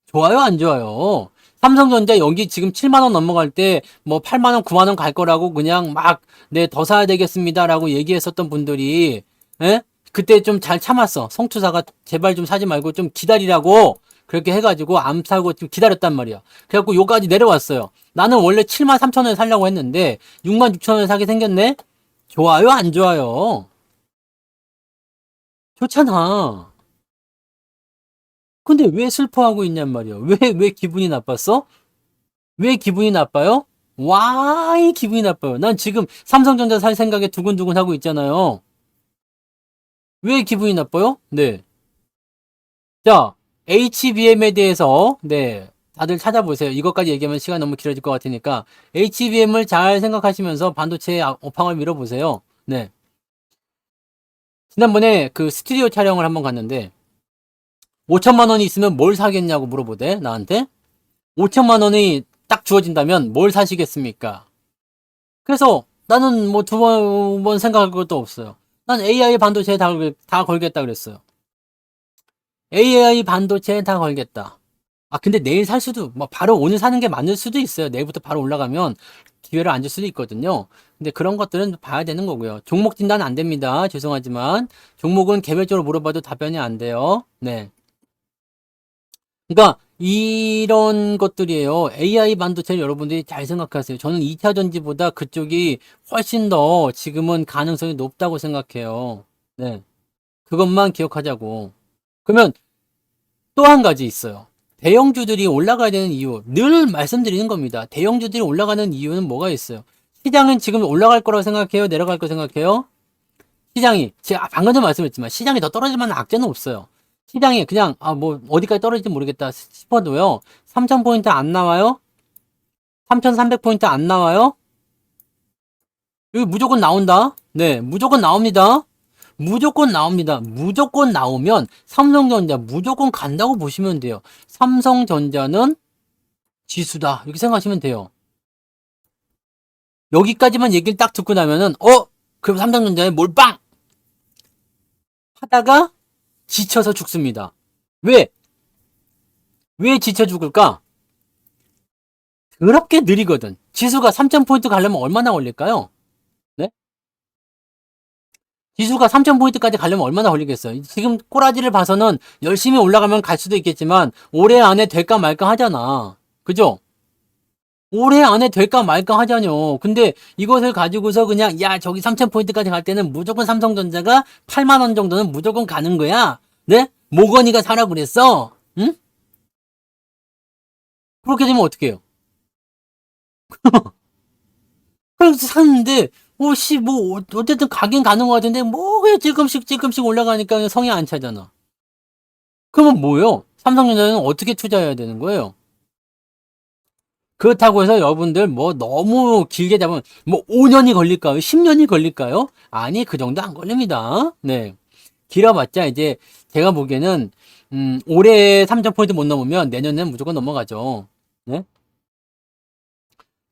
좋아요, 안 좋아요? 삼성전자 여기 지금 7만 원 넘어갈 때, 뭐 8만 원, 9만 원 갈 거라고 그냥 막, 네, 더 사야 되겠습니다라고 얘기했었던 분들이, 예? 그때 좀 잘 참았어. 성투사가 제발 좀 사지 말고 좀 기다리라고 그렇게 해가지고 안 사고 좀 기다렸단 말이야. 그래갖고 요까지 내려왔어요. 나는 원래 7만 3천 원에 살려고 했는데 6만 6천 원에 사게 생겼네? 좋아요, 안 좋아요? 좋잖아. 근데 왜 슬퍼하고 있냔 말이야. 왜 기분이 나빴어? 왜 기분이 나빠요? 와, 이 기분이 나빠요. 난 지금 삼성전자 살 생각에 두근두근 하고 있잖아요. 왜 기분이 나빠요? 네. 자, HBM에 대해서, 네, 다들 찾아보세요. 이것까지 얘기하면 시간 너무 길어질 것 같으니까, HBM을 잘 생각하시면서 반도체 업황을 밀어보세요. 네. 지난번에 그 스튜디오 촬영을 한번 갔는데, 5천만 원이 있으면 뭘 사겠냐고 물어보대, 나한테. 5천만 원이 딱 주어진다면 뭘 사시겠습니까? 그래서 나는 뭐 두 번 생각할 것도 없어요. 난 AI 반도체에 다 걸겠다 그랬어요. AI 반도체에 다 걸겠다. 아, 근데 내일 살 수도, 뭐, 바로 오늘 사는 게 맞을 수도 있어요. 내일부터 바로 올라가면 기회를 안 줄 수도 있거든요. 근데 그런 것들은 봐야 되는 거고요. 종목 진단 안 됩니다. 죄송하지만. 종목은 개별적으로 물어봐도 답변이 안 돼요. 네. 그러니까, 이런 것들이에요. AI 반도체를 여러분들이 잘 생각하세요. 저는 2차 전지보다 그쪽이 훨씬 더 지금은 가능성이 높다고 생각해요. 네. 그것만 기억하자고. 그러면 또 한 가지 있어요. 대형주들이 올라가야 되는 이유, 늘 말씀드리는 겁니다. 대형주들이 올라가는 이유는 뭐가 있어요? 시장은 지금 올라갈 거라고 생각해요? 내려갈 거 생각해요? 시장이, 제가 방금 전에 말씀했지만, 시장이 더 떨어질 만한 악재는 없어요. 시장이 그냥, 뭐, 어디까지 떨어질지 모르겠다 싶어도요, 3,000포인트 안 나와요? 3,300포인트 안 나와요? 여기 무조건 나온다? 네, 무조건 나옵니다. 무조건 나옵니다. 무조건 나오면 삼성전자 무조건 간다고 보시면 돼요. 삼성전자는 지수다. 이렇게 생각하시면 돼요. 여기까지만 얘기를 딱 듣고 나면은, 그럼 삼성전자에 몰빵! 하다가 지쳐서 죽습니다. 왜? 왜 지쳐 죽을까? 그렇게 느리거든. 지수가 3,000포인트 가려면 얼마나 걸릴까요? 네? 지수가 3,000포인트까지 가려면 얼마나 걸리겠어요? 지금 꼬라지를 봐서는 열심히 올라가면 갈 수도 있겠지만 올해 안에 될까 말까 하잖아. 그죠? 올해 안에 될까 말까 하잖요. 근데 이것을 가지고서 그냥 야 저기 3,000포인트까지 갈 때는 무조건 삼성전자가 8만 원 정도는 무조건 가는 거야. 네? 모건이가 사라고 그랬어. 응? 그렇게 되면 어떻게 해요? 그래서 샀는데 뭐 어쨌든 가긴 가는 것 같은데 뭐 그냥 찔끔씩 올라가니까 성이 안 차잖아. 그러면 뭐예요? 삼성전자는 어떻게 투자해야 되는 거예요? 그렇다고 해서 여러분들 뭐 너무 길게 잡으면 뭐 5년이 걸릴까요? 10년이 걸릴까요? 아니 그 정도 안 걸립니다. 네. 길어봤자 이제 제가 보기에는 올해 3,000포인트 못 넘으면 내년에는 무조건 넘어가죠. 네?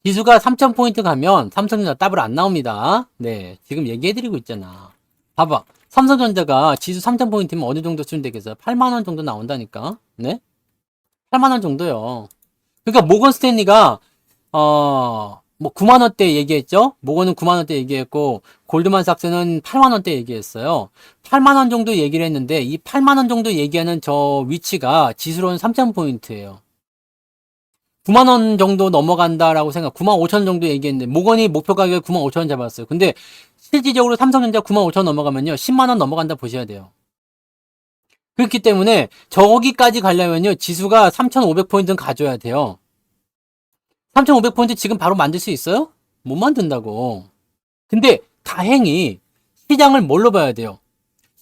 지수가 3,000포인트 가면 삼성전자 더블 안 나옵니다. 네. 지금 얘기해드리고 있잖아. 봐봐. 삼성전자가 지수 3,000포인트면 어느 정도 수준 되겠어요? 8만 원 정도 나온다니까. 네? 8만 원 정도요. 그러니까 모건 스탠리가 뭐 9만 원대 얘기했죠? 모건은 9만 원대 얘기했고 골드만삭스는 8만 원대 얘기했어요. 8만 원 정도 얘기를 했는데 이 8만 원 정도 얘기하는 저 위치가 지수로는 3,000포인트예요. 9만 원 정도 넘어간다라고 생각, 9만 5천 정도 얘기했는데 모건이 목표 가격 9만 5천 원 잡았어요. 근데 실질적으로 삼성전자 9만 5천 원 넘어가면요 10만 원 넘어간다 보셔야 돼요. 그렇기 때문에 저기까지 가려면요 지수가 3,500포인트는 가져야 돼요. 3,500포인트 지금 바로 만들 수 있어요? 못 만든다고. 근데 다행히 시장을 뭘로 봐야 돼요?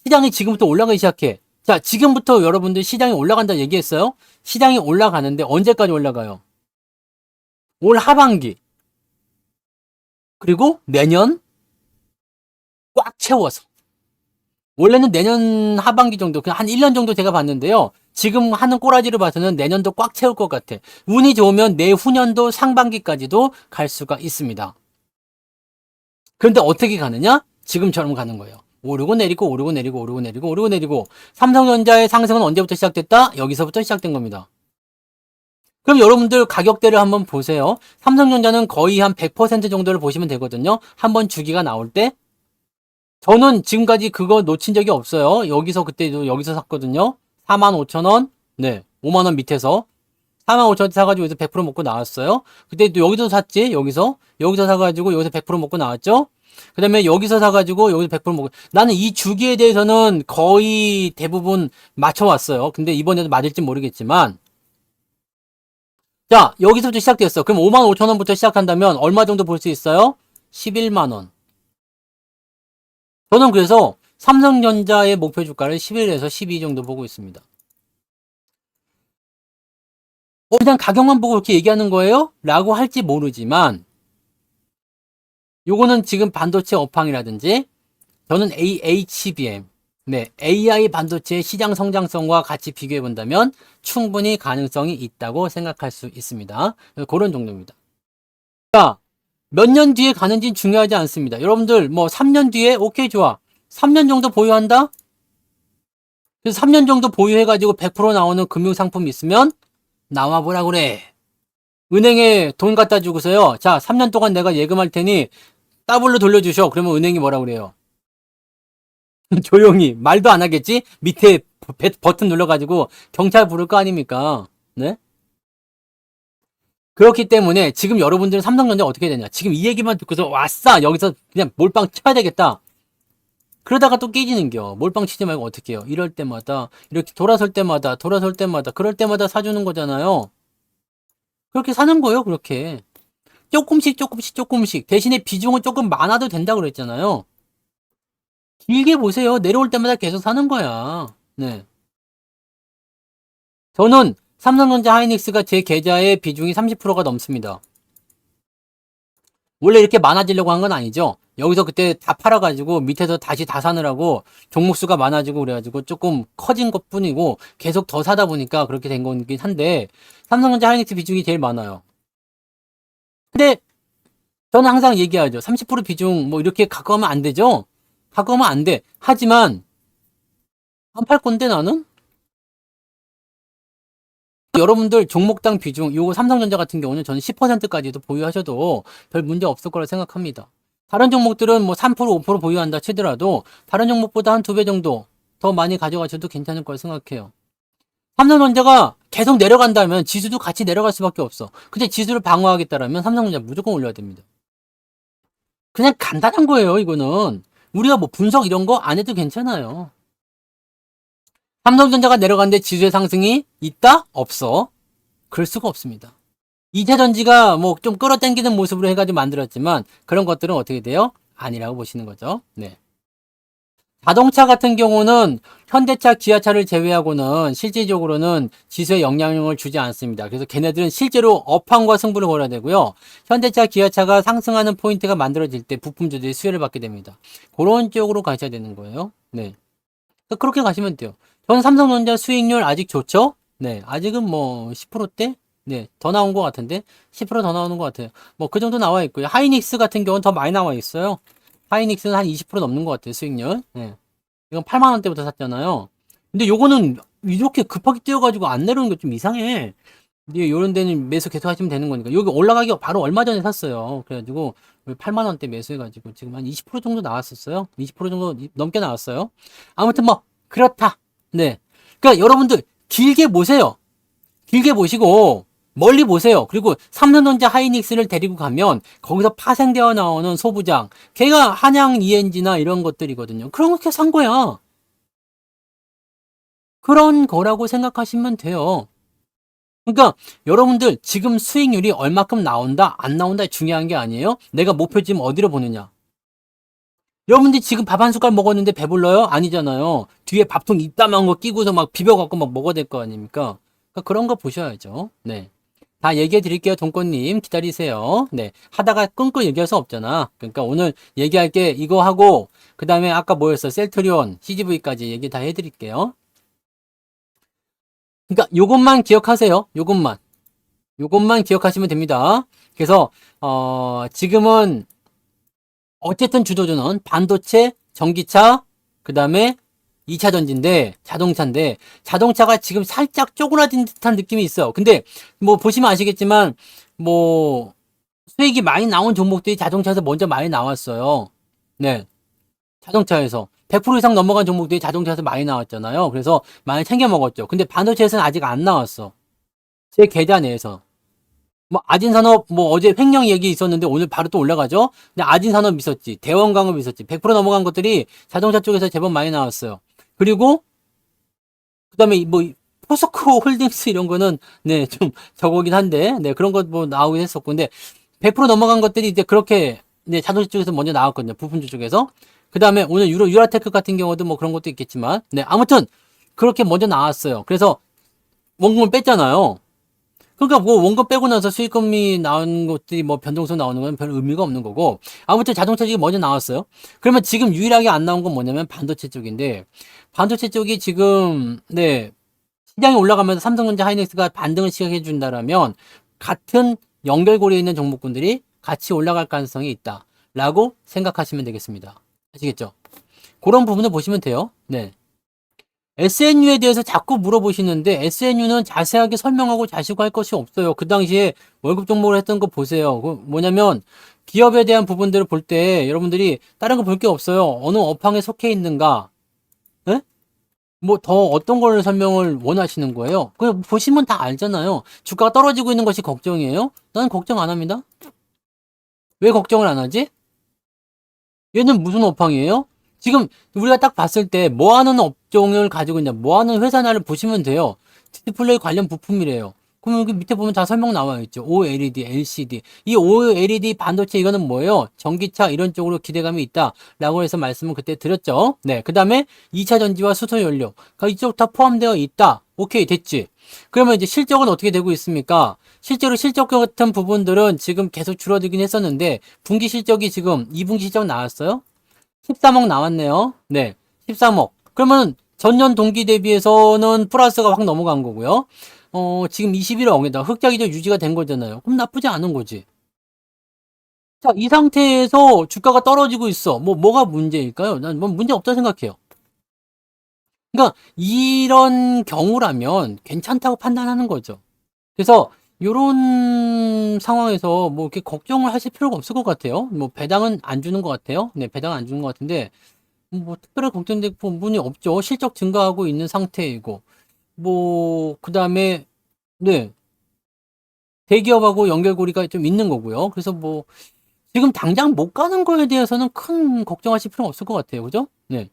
시장이 지금부터 올라가기 시작해. 자, 지금부터 여러분들 시장이 올라간다 얘기했어요? 시장이 올라가는데 언제까지 올라가요? 올 하반기. 그리고 내년 꽉 채워서. 원래는 내년 하반기 정도, 그냥 한 1년 정도 제가 봤는데요. 지금 하는 꼬라지를 봐서는 내년도 꽉 채울 것 같아. 운이 좋으면 내후년도 상반기까지도 갈 수가 있습니다. 그런데 어떻게 가느냐? 지금처럼 가는 거예요. 오르고 내리고 오르고 내리고 오르고 내리고 오르고 내리고 삼성전자의 상승은 언제부터 시작됐다? 여기서부터 시작된 겁니다. 그럼 여러분들 가격대를 한번 보세요. 삼성전자는 거의 한 100% 정도를 보시면 되거든요. 한번 주기가 나올 때. 저는 지금까지 그거 놓친 적이 없어요. 여기서 그때도 여기서 샀거든요. 45,000원. 네. 5만 원 밑에서 45,000원 사가지고 여기서 100% 먹고 나왔어요. 그때 또 여기서 샀지. 여기서 사가지고 여기서 100% 먹고 나왔죠. 그 다음에 여기서 사가지고 여기서 100% 먹고, 나는 이 주기에 대해서는 거의 대부분 맞춰왔어요. 근데 이번에도 맞을지 모르겠지만, 자, 여기서부터 시작됐어. 그럼 55,000원부터 시작한다면 얼마 정도 볼 수 있어요? 11만원. 저는 그래서 삼성전자의 목표 주가를 11에서 12 정도 보고 있습니다. 그냥 가격만 보고 이렇게 얘기하는 거예요? 라고 할지 모르지만, 요거는 지금 반도체 업황이라든지, 저는 HBM, 네, AI 반도체의 시장 성장성과 같이 비교해 본다면 충분히 가능성이 있다고 생각할 수 있습니다. 그런 정도입니다. 자, 몇 년 뒤에 가는지는 중요하지 않습니다. 여러분들 뭐 3년 뒤에 오케이 좋아. 3년 정도 보유한다? 그래서 3년 정도 보유해가지고 100% 나오는 금융상품이 있으면 나와보라 그래. 은행에 돈 갖다 주고서요. 자, 3년 동안 내가 예금할 테니 더블로 돌려주셔. 그러면 은행이 뭐라 그래요? 조용히 말도 안 하겠지? 밑에 버튼 눌러가지고 경찰 부를 거 아닙니까? 네? 그렇기 때문에 지금 여러분들은 삼성전자 어떻게 되냐? 지금 이 얘기만 듣고서 왔어 여기서 그냥 몰빵 쳐야 되겠다. 그러다가 또 깨지는겨. 몰빵 치지 말고 어떻게 해요? 이럴 때마다 이렇게 돌아설 때마다 그럴 때마다 사주는 거잖아요. 그렇게 사는 거예요. 그렇게 조금씩 대신에 비중은 조금 많아도 된다고 그랬잖아요. 길게 보세요. 내려올 때마다 계속 사는 거야. 네. 저는 삼성전자 하이닉스가 제 계좌의 비중이 30%가 넘습니다. 원래 이렇게 많아지려고 한 건 아니죠. 여기서 그때 다 팔아가지고 밑에서 다시 다 사느라고 종목수가 많아지고 그래가지고 조금 커진 것 뿐이고 계속 더 사다 보니까 그렇게 된 거긴 한데 삼성전자 하이닉스 비중이 제일 많아요. 근데 저는 항상 얘기하죠. 30% 비중 뭐 이렇게 갖고 가면 안 되죠. 갖고 가면 안 돼. 하지만 안 팔 건데 나는? 여러분들 종목당 비중, 요거 삼성전자 같은 경우는 저는 10%까지도 보유하셔도 별 문제 없을 거라 생각합니다. 다른 종목들은 뭐 3%, 5% 보유한다 치더라도 다른 종목보다 한 2배 정도 더 많이 가져가셔도 괜찮을 거라 생각해요. 삼성전자가 계속 내려간다면 지수도 같이 내려갈 수밖에 없어. 근데 지수를 방어하겠다라면 삼성전자 무조건 올려야 됩니다. 그냥 간단한 거예요, 이거는. 우리가 뭐 분석 이런 거 안 해도 괜찮아요. 삼성전자가 내려갔는데 지수의 상승이 있다? 없어. 그럴 수가 없습니다. 이차전지가 뭐 좀 끌어당기는 모습으로 해가지고 만들었지만 그런 것들은 어떻게 돼요? 아니라고 보시는 거죠. 네. 자동차 같은 경우는 현대차, 기아차를 제외하고는 실질적으로는 지수에 영향을 주지 않습니다. 그래서 걔네들은 실제로 업황과 승부를 걸어야 되고요. 현대차, 기아차가 상승하는 포인트가 만들어질 때 부품주들이 수혜를 받게 됩니다. 그런 쪽으로 가셔야 되는 거예요. 네. 그렇게 가시면 돼요. 저는 삼성전자 수익률 아직 좋죠? 네. 아직은 뭐 10%대? 네. 더 나온 것 같은데? 10%더 나오는 것 같아요. 뭐 그 정도 나와 있고요. 하이닉스 같은 경우는 더 많이 나와 있어요. 하이닉스는 한 20% 넘는 것 같아요. 수익률. 네. 이건 8만 원대부터 샀잖아요. 근데 요거는 이렇게 급하게 뛰어가지고 안 내려오는 게 좀 이상해. 근데 요런 데는 매수 계속 하시면 되는 거니까. 여기 올라가기 바로 얼마 전에 샀어요. 그래가지고 8만 원대 매수해가지고 지금 한 20% 정도 나왔었어요. 20% 정도 넘게 나왔어요. 아무튼 뭐 그렇다. 네. 그러니까 여러분들 길게 보세요. 길게 보시고 멀리 보세요. 그리고 삼성전자 하이닉스를 데리고 가면 거기서 파생되어 나오는 소부장, 걔가 한양 ENG나 이런 것들이거든요. 그런 거 산 거야. 그런 거라고 생각하시면 돼요. 그러니까 여러분들 지금 수익률이 얼마큼 나온다 안 나온다 중요한 게 아니에요. 내가 목표 지금 어디로 보느냐. 여러분들이 지금 밥 한 숟갈 먹었는데 배불러요? 아니잖아요. 뒤에 밥통 이따만한 거 끼고서 막 비벼갖고 막 먹어야 될 거 아닙니까? 그러니까 그런 거 보셔야죠. 네. 다 얘기해 드릴게요. 동권님 기다리세요. 네. 하다가 끊고 얘기할 수 없잖아. 그러니까 오늘 얘기할 게 이거 하고 그 다음에 아까 뭐였어? 셀트리온, CGV까지 얘기 다 해드릴게요. 그러니까 요것만 기억하세요. 요것만 기억하시면 됩니다. 그래서 지금은 어쨌든 주도주는 반도체, 전기차, 그 다음에 2차 전지인데, 자동차인데, 자동차가 지금 살짝 쪼그라든 듯한 느낌이 있어. 근데, 뭐, 보시면 아시겠지만, 뭐, 수익이 많이 나온 종목들이 자동차에서 먼저 많이 나왔어요. 네. 자동차에서. 100% 이상 넘어간 종목들이 자동차에서 많이 나왔잖아요. 그래서 많이 챙겨 먹었죠. 근데 반도체에서는 아직 안 나왔어. 제 계좌 내에서. 뭐 아진산업 뭐 어제 횡령 얘기 있었는데 오늘 바로 또 올라가죠. 근데 아진산업 있었지, 대원광업 있었지. 100% 넘어간 것들이 자동차 쪽에서 제법 많이 나왔어요. 그리고 그다음에 뭐 포스코 홀딩스 이런 거는 네 좀 저거긴 한데 네 그런 거 뭐 나오긴 했었고 근데 100% 넘어간 것들이 이제 그렇게 네 자동차 쪽에서 먼저 나왔거든요. 부품주 쪽에서. 그다음에 오늘 유라테크 같은 경우도 뭐 그런 것도 있겠지만 네 아무튼 그렇게 먼저 나왔어요. 그래서 원금을 뺐잖아요. 그러니까 뭐 원금 빼고 나서 수익금이 나온 것들이 뭐 변동성 나오는 건 별 의미가 없는 거고 아무튼 자동차 쪽이 먼저 나왔어요. 그러면 지금 유일하게 안 나온 건 뭐냐면 반도체 쪽인데 반도체 쪽이 지금 네 시장이 올라가면서 삼성전자 하이닉스가 반등을 시작해 준다라면 같은 연결고리에 있는 종목군들이 같이 올라갈 가능성이 있다라고 생각하시면 되겠습니다. 아시겠죠? 그런 부분을 보시면 돼요. 네. SNU에 대해서 자꾸 물어보시는데 SNU는 자세하게 설명하고 자시고 할 것이 없어요. 그 당시에 월급 종목을 했던 거 보세요. 그 뭐냐면 기업에 대한 부분들을 볼 때 여러분들이 다른 거 볼 게 없어요. 어느 업황에 속해 있는가? 예? 뭐 더 어떤 걸 설명을 원하시는 거예요? 그냥 보시면 다 알잖아요. 주가가 떨어지고 있는 것이 걱정이에요? 나는 걱정 안 합니다. 왜 걱정을 안 하지? 얘는 무슨 업황이에요? 지금 우리가 딱 봤을 때 뭐 하는 업종을 가지고 있냐, 뭐 하는 회사나를 보시면 돼요. 디스플레이 관련 부품이래요. 그럼 여기 밑에 보면 다 설명 나와 있죠. OLED, LCD. 이 OLED 반도체 이거는 뭐예요? 전기차 이런 쪽으로 기대감이 있다라고 해서 말씀을 그때 드렸죠. 네. 그 다음에 2차 전지와 수소 연료. 이쪽 다 포함되어 있다. 오케이, 됐지. 그러면 이제 실적은 어떻게 되고 있습니까? 실제로 실적 같은 부분들은 지금 계속 줄어들긴 했었는데 분기 실적이 지금 2분기 실적 나왔어요? 13억 나왔네요. 네. 13억. 그러면 전년 동기 대비해서는 플러스가 확 넘어간 거고요. 지금 21억에다 흑자 기조 유지가 된 거잖아요. 그럼 나쁘지 않은 거지. 자, 이 상태에서 주가가 떨어지고 있어. 뭐가 문제일까요? 난 뭐 문제 없다 생각해요. 그러니까 이런 경우라면 괜찮다고 판단하는 거죠. 그래서 요런 상황에서 뭐 이렇게 걱정을 하실 필요가 없을 것 같아요. 뭐 배당은 안 주는 것 같아요. 네, 배당은 안 주는 것 같은데 뭐 특별히 걱정될 부분이 없죠. 실적 증가하고 있는 상태이고 뭐 그다음에 네, 대기업하고 연결고리가 좀 있는 거고요. 그래서 뭐 지금 당장 못 가는 거에 대해서는 큰 걱정하실 필요는 없을 것 같아요. 그죠? 네.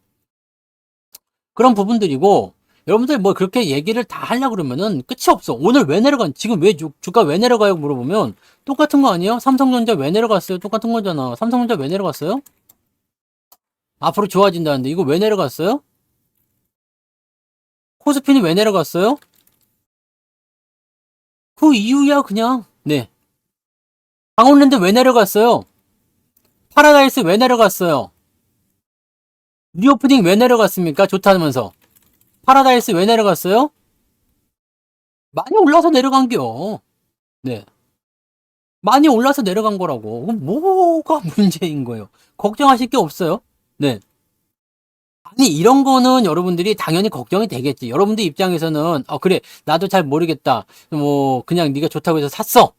그런 부분들이고 여러분들 뭐 그렇게 얘기를 다 하려고 그러면은 끝이 없어. 오늘 왜 내려간 지금 왜 주가 왜 내려가요 물어보면 똑같은 거 아니에요? 삼성전자 왜 내려갔어요? 똑같은 거잖아. 삼성전자 왜 내려갔어요? 앞으로 좋아진다는데 이거 왜 내려갔어요? 코스피는 왜 내려갔어요? 그 이유야 그냥. 네. 강원랜드 왜 내려갔어요? 파라다이스 왜 내려갔어요? 리오프닝 왜 내려갔습니까? 좋다면서. 파라다이스 왜 내려갔어요? 많이 올라서 내려간겨. 네. 많이 올라서 내려간 거라고. 그럼 뭐가 문제인 거예요? 걱정하실 게 없어요. 네. 아니, 이런 거는 여러분들이 당연히 걱정이 되겠지. 여러분들 입장에서는, 그래, 나도 잘 모르겠다. 뭐, 그냥 네가 좋다고 해서 샀어.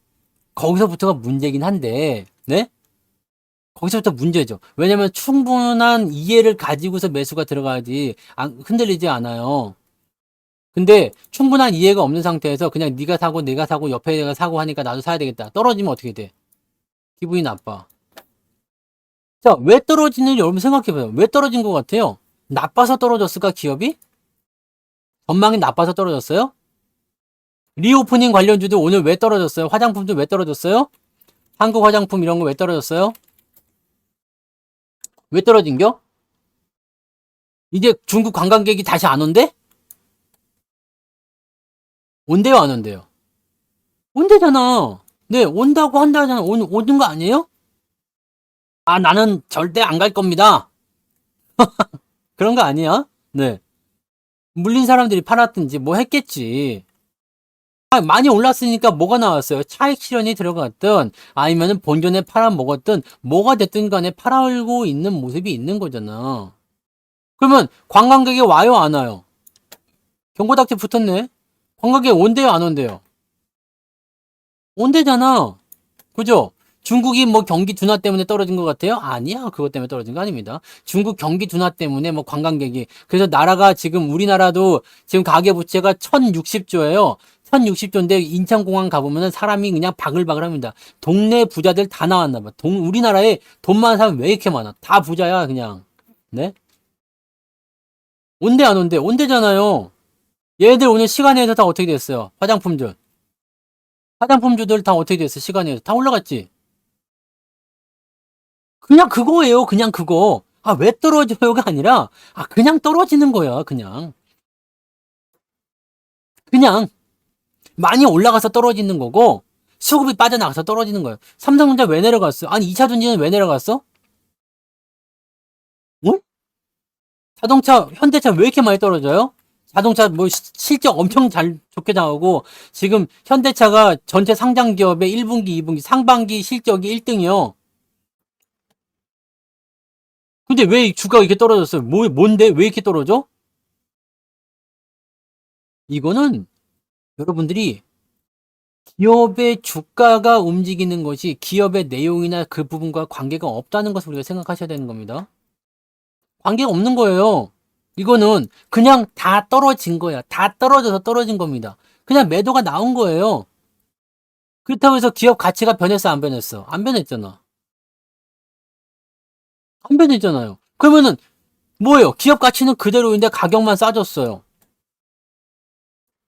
거기서부터가 문제긴 한데, 네? 거기서부터 문제죠. 왜냐면 충분한 이해를 가지고서 매수가 들어가야지, 흔들리지 않아요. 근데 충분한 이해가 없는 상태에서 그냥 네가 사고 내가 사고 옆에 내가 사고 하니까 나도 사야 되겠다. 떨어지면 어떻게 돼? 기분이 나빠. 자, 왜 떨어지는지 여러분 생각해봐요. 왜 떨어진 것 같아요? 나빠서 떨어졌을까, 기업이? 전망이 나빠서 떨어졌어요? 리오프닝 관련주도 오늘 왜 떨어졌어요? 화장품도 왜 떨어졌어요? 한국 화장품 이런 거 왜 떨어졌어요? 왜 떨어진겨? 이제 중국 관광객이 다시 안 온대? 온대요, 안 온대요? 온대잖아. 네, 온다고 한다잖아. 오는 거 아니에요? 나는 절대 안 갈 겁니다. 그런 거 아니야? 네. 물린 사람들이 팔았든지 뭐 했겠지. 많이 올랐으니까 뭐가 나왔어요? 차익 실현이 들어갔든 아니면은 본전에 팔아먹었든 뭐가 됐든 간에 팔아올고 있는 모습이 있는 거잖아. 그러면 관광객이 와요, 안 와요? 경고닥지 붙었네. 관광객 온대요, 안 온대요? 온대잖아. 그죠? 중국이 뭐 경기 둔화 때문에 떨어진 것 같아요? 아니야. 그것 때문에 떨어진 거 아닙니다. 중국 경기 둔화 때문에 뭐 관광객이. 그래서 나라가 지금 우리나라도 지금 가계부채가 1060조예요. 1060조인데 인천공항 가보면은 사람이 그냥 바글바글 합니다. 동네 부자들 다 나왔나 봐. 우리나라에 돈 많은 사람 왜 이렇게 많아? 다 부자야, 그냥. 네? 온대, 안 온대? 온대잖아요. 얘들 오늘 시간에서 다 어떻게 됐어요? 화장품들. 화장품주들 다 어떻게 됐어? 시간에서. 다 올라갔지? 그냥 그거예요. 그냥 그거. 왜 떨어져요가 아니라, 그냥 떨어지는 거야. 그냥. 그냥 많이 올라가서 떨어지는 거고, 수급이 빠져나가서 떨어지는 거예요. 삼성전자 왜 내려갔어? 아니, 2차 전지는 왜 내려갔어? 어? 자동차, 현대차 왜 이렇게 많이 떨어져요? 자동차 뭐 실적 엄청 좋게 나오고, 지금 현대차가 전체 상장 기업의 1분기, 2분기, 상반기 실적이 1등이요. 근데 왜 주가가 이렇게 떨어졌어요? 뭔데? 왜 이렇게 떨어져? 이거는 여러분들이 기업의 주가가 움직이는 것이 기업의 내용이나 그 부분과 관계가 없다는 것을 우리가 생각하셔야 되는 겁니다. 관계가 없는 거예요. 이거는 그냥 다 떨어진 거야. 다 떨어져서 떨어진 겁니다. 그냥 매도가 나온 거예요. 그렇다고 해서 기업 가치가 변했어, 안 변했어? 안 변했잖아. 안 변했잖아요. 그러면은 뭐예요? 기업 가치는 그대로인데 가격만 싸졌어요.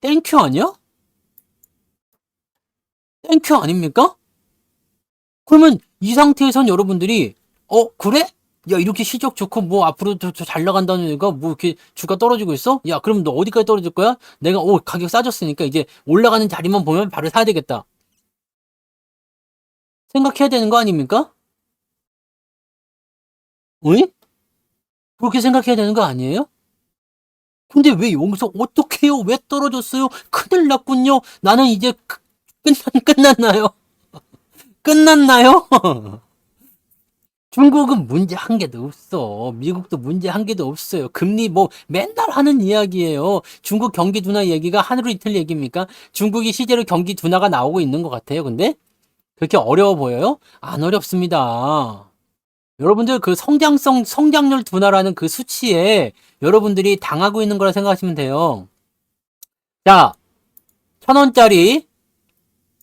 땡큐 아니야? 땡큐 아닙니까? 그러면 이 상태에선 여러분들이 그래? 야 이렇게 실적 좋고 뭐 앞으로 더 잘 나간다는 얘기가 뭐 이렇게 주가 떨어지고 있어? 야 그럼 너 어디까지 떨어질 거야? 내가 가격 싸졌으니까 이제 올라가는 자리만 보면 바로 사야 되겠다. 생각해야 되는 거 아닙니까? 응? 그렇게 생각해야 되는 거 아니에요? 근데 왜 여기서 어떡해요? 왜 떨어졌어요? 큰일 났군요. 나는 이제 끝났나요? 끝났나요? 중국은 문제 한 개도 없어. 미국도 문제 한 개도 없어요. 금리 뭐 맨날 하는 이야기예요. 중국 경기 둔화 얘기가 하루 이틀 얘기입니까? 중국이 실제로 경기 둔화가 나오고 있는 것 같아요. 근데 그렇게 어려워 보여요? 안 어렵습니다. 여러분들 그 성장률 둔화라는 그 수치에 여러분들이 당하고 있는 거라 생각하시면 돼요. 자, 1,000원짜리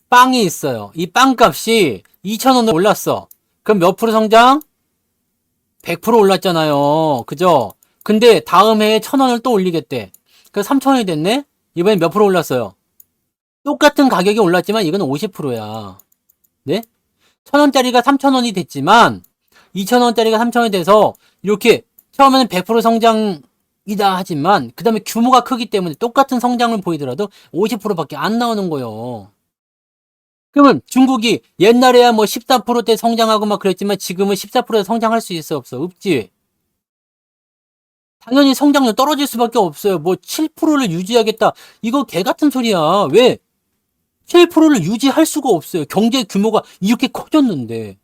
빵이 있어요. 이 빵값이 2,000원으로 올랐어. 그럼 몇 프로 성장? 100% 올랐잖아요. 그죠? 근데 다음 해에 1,000원을 또 올리겠대. 그 3,000원이 됐네? 이번엔 몇 프로 올랐어요? 똑같은 가격이 올랐지만 이건 50%야. 네? 1,000원짜리가 3,000원이 됐지만 2,000원짜리가 3,000원이 돼서 이렇게 처음에는 100% 성장이다 하지만 그 다음에 규모가 크기 때문에 똑같은 성장을 보이더라도 50%밖에 안 나오는 거예요. 그러면 중국이 옛날에야 뭐 14%대 성장하고 막 그랬지만 지금은 14%대 성장할 수 있어 없어? 없지. 당연히 성장률 떨어질 수밖에 없어요. 뭐 7%를 유지하겠다. 이거 개 같은 소리야. 왜? 7%를 유지할 수가 없어요. 경제 규모가 이렇게 커졌는데.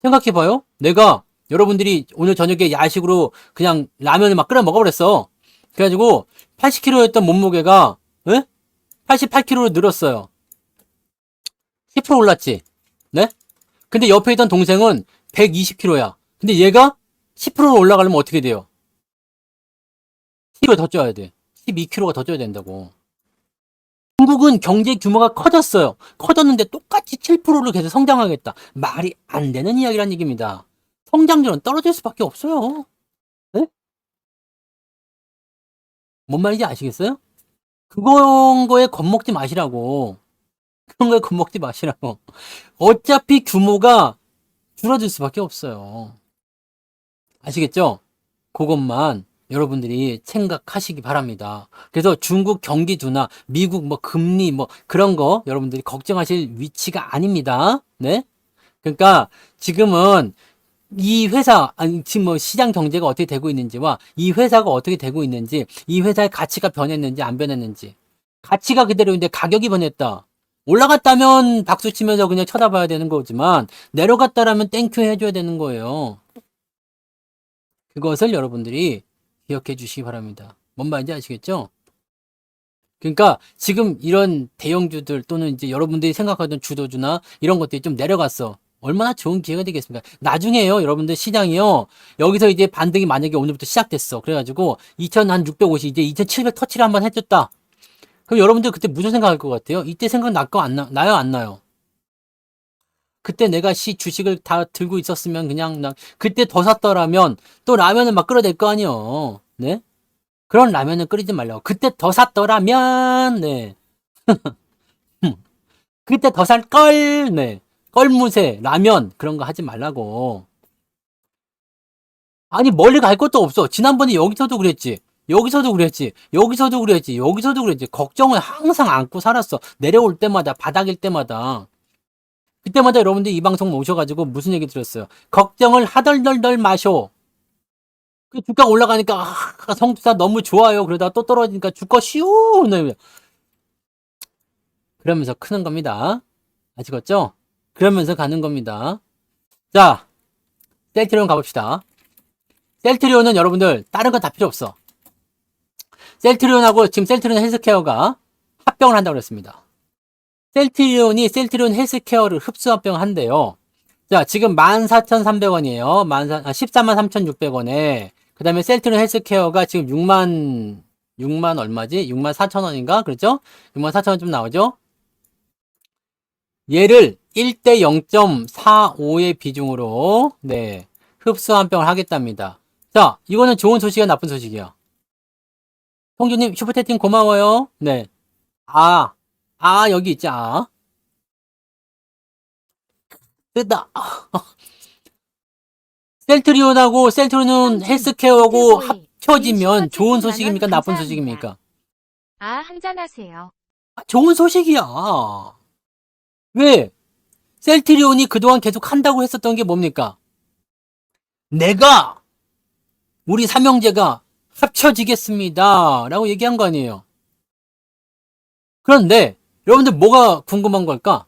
생각해봐요. 내가 여러분들이 오늘 저녁에 야식으로 그냥 라면을 막 끓여 먹어버렸어. 그래가지고 80kg였던 몸무게가 88kg로 늘었어요. 10% 올랐지. 네? 근데 옆에 있던 동생은 120kg야. 근데 얘가 10%로 올라가려면 어떻게 돼요? 10kg 더 쪄야 돼. 12kg가 더 쪄야 된다고. 중국은 경제 규모가 커졌어요. 커졌는데 똑같이 7%를 계속 성장하겠다. 말이 안 되는 이야기란 얘기입니다. 성장률은 떨어질 수밖에 없어요. 네? 뭔 말인지 아시겠어요? 그런 거에 겁먹지 마시라고. 그런 거에 겁먹지 마시라고. 어차피 규모가 줄어들 수밖에 없어요. 아시겠죠? 그것만 여러분들이 생각하시기 바랍니다. 그래서 중국 경기 둔화, 미국 뭐 금리 뭐 그런 거 여러분들이 걱정하실 위치가 아닙니다. 네? 그러니까 지금은 이 회사, 아니, 지금 뭐 시장 경제가 어떻게 되고 있는지와 이 회사가 어떻게 되고 있는지, 이 회사의 가치가 변했는지 안 변했는지. 가치가 그대로인데 가격이 변했다. 올라갔다면 박수 치면서 그냥 쳐다봐야 되는 거지만 내려갔다라면 땡큐 해줘야 되는 거예요. 그것을 여러분들이 기억해 주시기 바랍니다. 뭔 말인지 아시겠죠? 그러니까 지금 이런 대형주들 또는 이제 여러분들이 생각하던 주도주나 이런 것들이 좀 내려갔어. 얼마나 좋은 기회가 되겠습니까? 나중에요, 여러분들 시장이요. 여기서 이제 반등이 만약에 오늘부터 시작됐어. 그래가지고 2,650 이제 2,700 터치를 한번 해줬다. 그럼 여러분들 그때 무슨 생각할 것 같아요? 이때 생각 나요, 안 나요? 그때 내가 주식을 다 들고 있었으면 그냥 그때 더 샀더라면 또 라면을 막 끓여댈 거 아니요. 네? 그런 라면을 끓이지 말라고. 그때 더 샀더라면, 네. 그때 더 살 걸, 네. 껄무새, 라면, 그런 거 하지 말라고. 아니, 멀리 갈 것도 없어. 지난번에 여기서도 그랬지. 여기서도 그랬지. 여기서도 그랬지. 여기서도 그랬지. 걱정을 항상 안고 살았어. 내려올 때마다, 바닥일 때마다. 그때마다 여러분들 이 방송 오셔가지고 무슨 얘기 들었어요? 걱정을 하덜덜덜 마셔. 그 주가 올라가니까, 성투사 너무 좋아요. 그러다가 또 떨어지니까 주가 쉬우. 그러면서 크는 겁니다. 아시겠죠? 그러면서 가는 겁니다. 자, 셀트리온 가봅시다. 셀트리온은 여러분들 다른 건 다 필요 없어. 셀트리온하고 지금 셀트리온 헬스케어가 합병을 한다고 그랬습니다. 셀트리온 헬스케어를 흡수 합병을 한대요. 자, 지금 14,300원이에요. 143,600원에. 그 다음에 셀트리온 헬스케어가 지금 6만 얼마지? 6만 4천원인가? 그렇죠? 6만 4천원 좀 나오죠? 얘를 1대 0.45의 비중으로, 네, 흡수 합병을 하겠답니다. 자, 이거는 좋은 소식이야, 나쁜 소식이야? 홍주님, 슈퍼채팅 고마워요. 네. 여기 있지, 됐다. 셀트리온하고 셀트리온 헬스케어하고 합쳐지면 좋은 소식입니까? 나쁜 소식입니까? 아, 한잔하세요. 좋은 소식이야. 왜? 셀트리온이 그동안 계속 한다고 했었던 게 뭡니까? 내가 우리 삼형제가 합쳐지겠습니다 라고 얘기한 거 아니에요. 그런데 여러분들 뭐가 궁금한 걸까?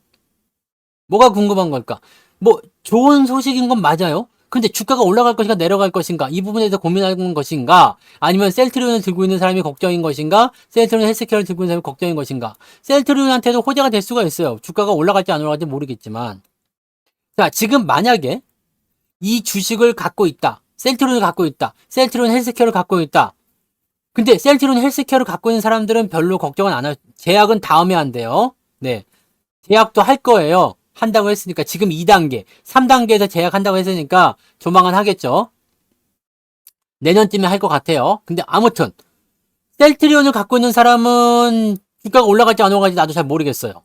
뭐가 궁금한 걸까? 뭐 좋은 소식인 건 맞아요. 근데 주가가 올라갈 것인가 내려갈 것인가 이 부분에 대해서 고민하는 것인가, 아니면 셀트리온을 들고 있는 사람이 걱정인 것인가, 셀트리온 헬스케어를 들고 있는 사람이 걱정인 것인가. 셀트리온한테도 호재가 될 수가 있어요. 주가가 올라갈지 안 올라갈지 모르겠지만. 자, 지금 만약에 이 주식을 갖고 있다, 셀트리온을 갖고 있다, 셀트리온 헬스케어를 갖고 있다. 근데 셀트리온 헬스케어를 갖고 있는 사람들은 별로 걱정은 안 할, 제약은 다음에 한대요. 네, 제약도 할 거예요. 한다고 했으니까. 지금 2단계, 3단계에서 제약한다고 했으니까 조만간 하겠죠. 내년쯤에 할 것 같아요. 근데 아무튼 셀트리온을 갖고 있는 사람은 주가가 올라갈지 안 올라갈지 나도 잘 모르겠어요.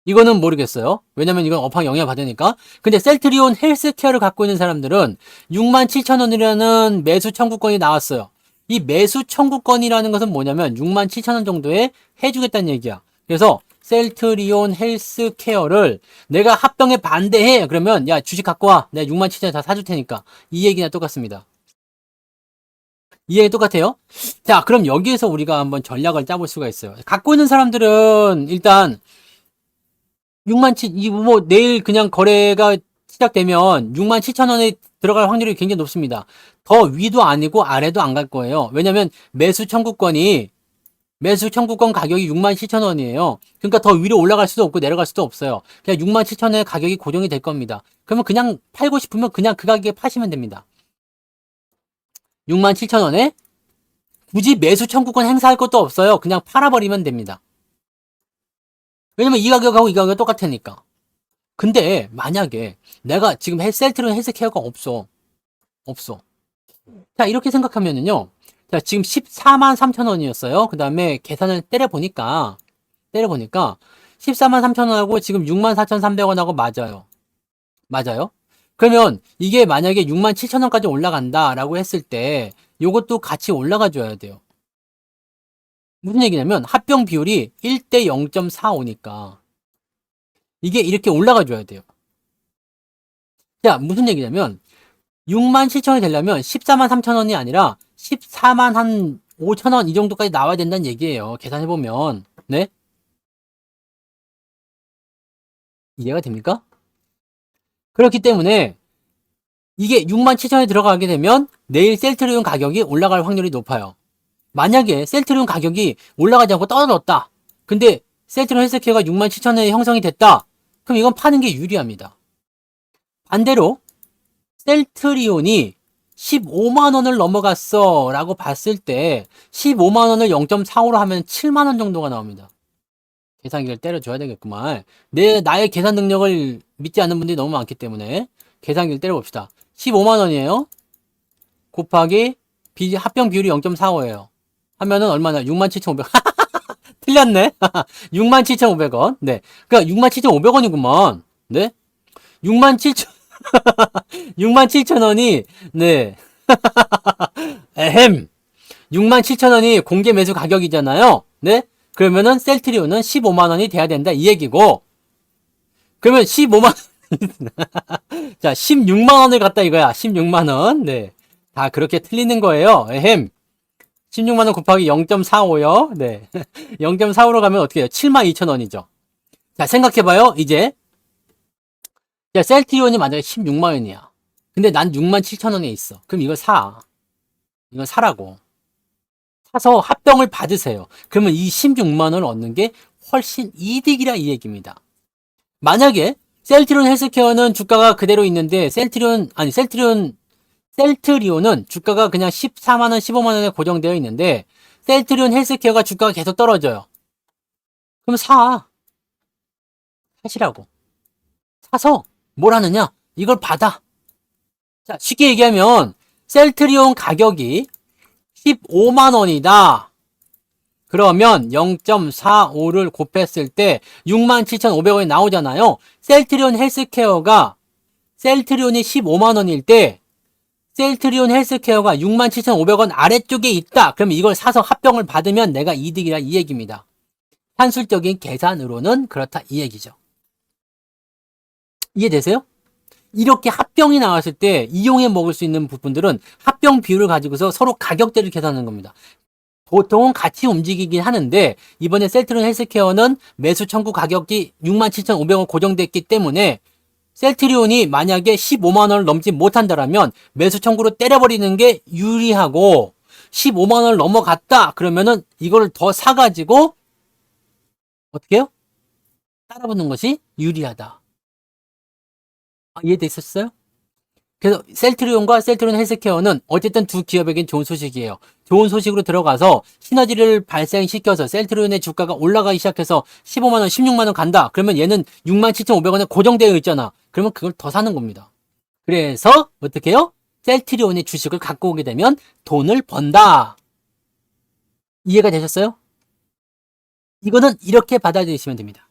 이거는 모르겠어요. 왜냐면 이건 업황 영향을 받으니까. 근데 셀트리온 헬스케어를 갖고 있는 사람들은 67,000원이라는 매수 청구권이 나왔어요. 이 매수 청구권이라는 것은 뭐냐면 67,000원 정도에 해주겠다는 얘기야. 그래서 셀트리온 헬스케어를 내가 합병에 반대해. 그러면 야, 주식 갖고 와. 내가 67,000원에 다 사줄 테니까. 이 얘기나 똑같습니다. 이 얘기 똑같아요. 자, 그럼 여기에서 우리가 한번 전략을 짜볼 수가 있어요. 갖고 있는 사람들은 일단 6만 7, 뭐 내일 그냥 거래가 시작되면 67,000원에 들어갈 확률이 굉장히 높습니다. 더 위도 아니고 아래도 안 갈 거예요. 왜냐면 매수 청구권 가격이 67,000원이에요. 그러니까 더 위로 올라갈 수도 없고 내려갈 수도 없어요. 그냥 67,000원의 가격이 고정이 될 겁니다. 그러면 그냥 팔고 싶으면 그냥 그 가격에 파시면 됩니다. 67,000원에 굳이 매수 청구권 행사할 것도 없어요. 그냥 팔아버리면 됩니다. 왜냐면 이 가격하고 이 가격이 똑같으니까. 근데 만약에 내가 지금 셀트리온 헬스케어가 없어. 자, 이렇게 생각하면은요. 자, 지금 14만 3천 원이었어요. 그 다음에 계산을 때려보니까 14만 3천 원하고 지금 6만 4,300원하고 맞아요. 그러면 이게 만약에 6만 7천 원까지 올라간다라고 했을 때 요것도 같이 올라가 줘야 돼요. 무슨 얘기냐면 합병 비율이 1대 0.45니까 이게 이렇게 올라가 줘야 돼요. 자, 무슨 얘기냐면 6만 7천 원이 되려면 14만 3천 원이 아니라 14만 한 5천 원 이 정도까지 나와야 된다는 얘기예요. 계산해보면. 네? 이해가 됩니까? 그렇기 때문에 이게 6만 7천 원에 들어가게 되면 내일 셀트리온 가격이 올라갈 확률이 높아요. 만약에 셀트리온 가격이 올라가지 않고 떨어졌다. 근데 셀트리온 헬스케어가 6만 7천 원에 형성이 됐다. 그럼 이건 파는 게 유리합니다. 반대로 셀트리온이 15만 원을 넘어갔어 라고 봤을 때 15만 원을 0.45로 하면 7만 원 정도가 나옵니다. 계산기를 때려줘야 되겠구만. 나의 계산 능력을 믿지 않는 분들이 너무 많기 때문에 계산기를 때려봅시다. 15만 원이에요. 곱하기 합병 비율이 0.45예요. 하면은 얼마나? 67,500원. 틀렸네. 67,500원. 네. 그러니까 67,500원이구만. 네. 67,000 67,000원이 네. 에헴. 67,000원이 공개 매수 가격이잖아요. 네? 그러면은 셀트리온은 15만 원이 돼야 된다 이 얘기고. 그러면 15만 자, 16만 원을 갖다 이거야. 16만 원. 네. 다 그렇게 틀리는 거예요. 에헴. 16만 원 곱하기 0.45요. 네. 0.45로 가면 어떻게 해요? 72,000원이죠. 자, 생각해봐요. 이제 야, 셀트리온이 만약에 16만 원이야. 근데 난 6만 7천 원에 있어. 그럼 이걸 사. 이걸 사라고. 사서 합병을 받으세요. 그러면 이 16만 원을 얻는 게 훨씬 이득이라 이 얘기입니다. 만약에 셀트리온 헬스케어는 주가가 그대로 있는데 셀트리온은 주가가 그냥 14만 원, 15만 원에 고정되어 있는데 셀트리온 헬스케어가 주가가 계속 떨어져요. 그럼 사시라고. 사서 뭘 하느냐? 이걸 받아. 자, 쉽게 얘기하면 셀트리온 가격이 15만 원이다. 그러면 0.45를 곱했을 때 67,500원이 나오잖아요. 셀트리온 헬스케어가 셀트리온이 15만 원일 때 셀트리온 헬스케어가 67,500원 아래쪽에 있다. 그러면 이걸 사서 합병을 받으면 내가 이득이라 이 얘기입니다. 산술적인 계산으로는 그렇다 이 얘기죠. 이해되세요? 이렇게 합병이 나왔을 때 이용해 먹을 수 있는 부분들은 합병 비율을 가지고서 서로 가격대를 계산하는 겁니다. 보통은 같이 움직이긴 하는데 이번에 셀트리온 헬스케어는 매수 청구 가격이 67,500원 고정됐기 때문에 셀트리온이 만약에 15만 원을 넘지 못한다라면 매수 청구로 때려버리는 게 유리하고 15만 원을 넘어갔다 그러면은 이걸 더 사가지고 어떻게 해요? 따라붙는 것이 유리하다. 이해됐었어요? 그래서 셀트리온과 셀트리온 헬스케어는 어쨌든 두 기업에겐 좋은 소식이에요. 좋은 소식으로 들어가서 시너지를 발생시켜서 셀트리온의 주가가 올라가기 시작해서 15만 원, 16만 원 간다. 그러면 얘는 67,500원에 고정되어 있잖아. 그러면 그걸 더 사는 겁니다. 그래서 어떻게 해요? 셀트리온의 주식을 갖고 오게 되면 돈을 번다. 이해가 되셨어요? 이거는 이렇게 받아들이시면 됩니다.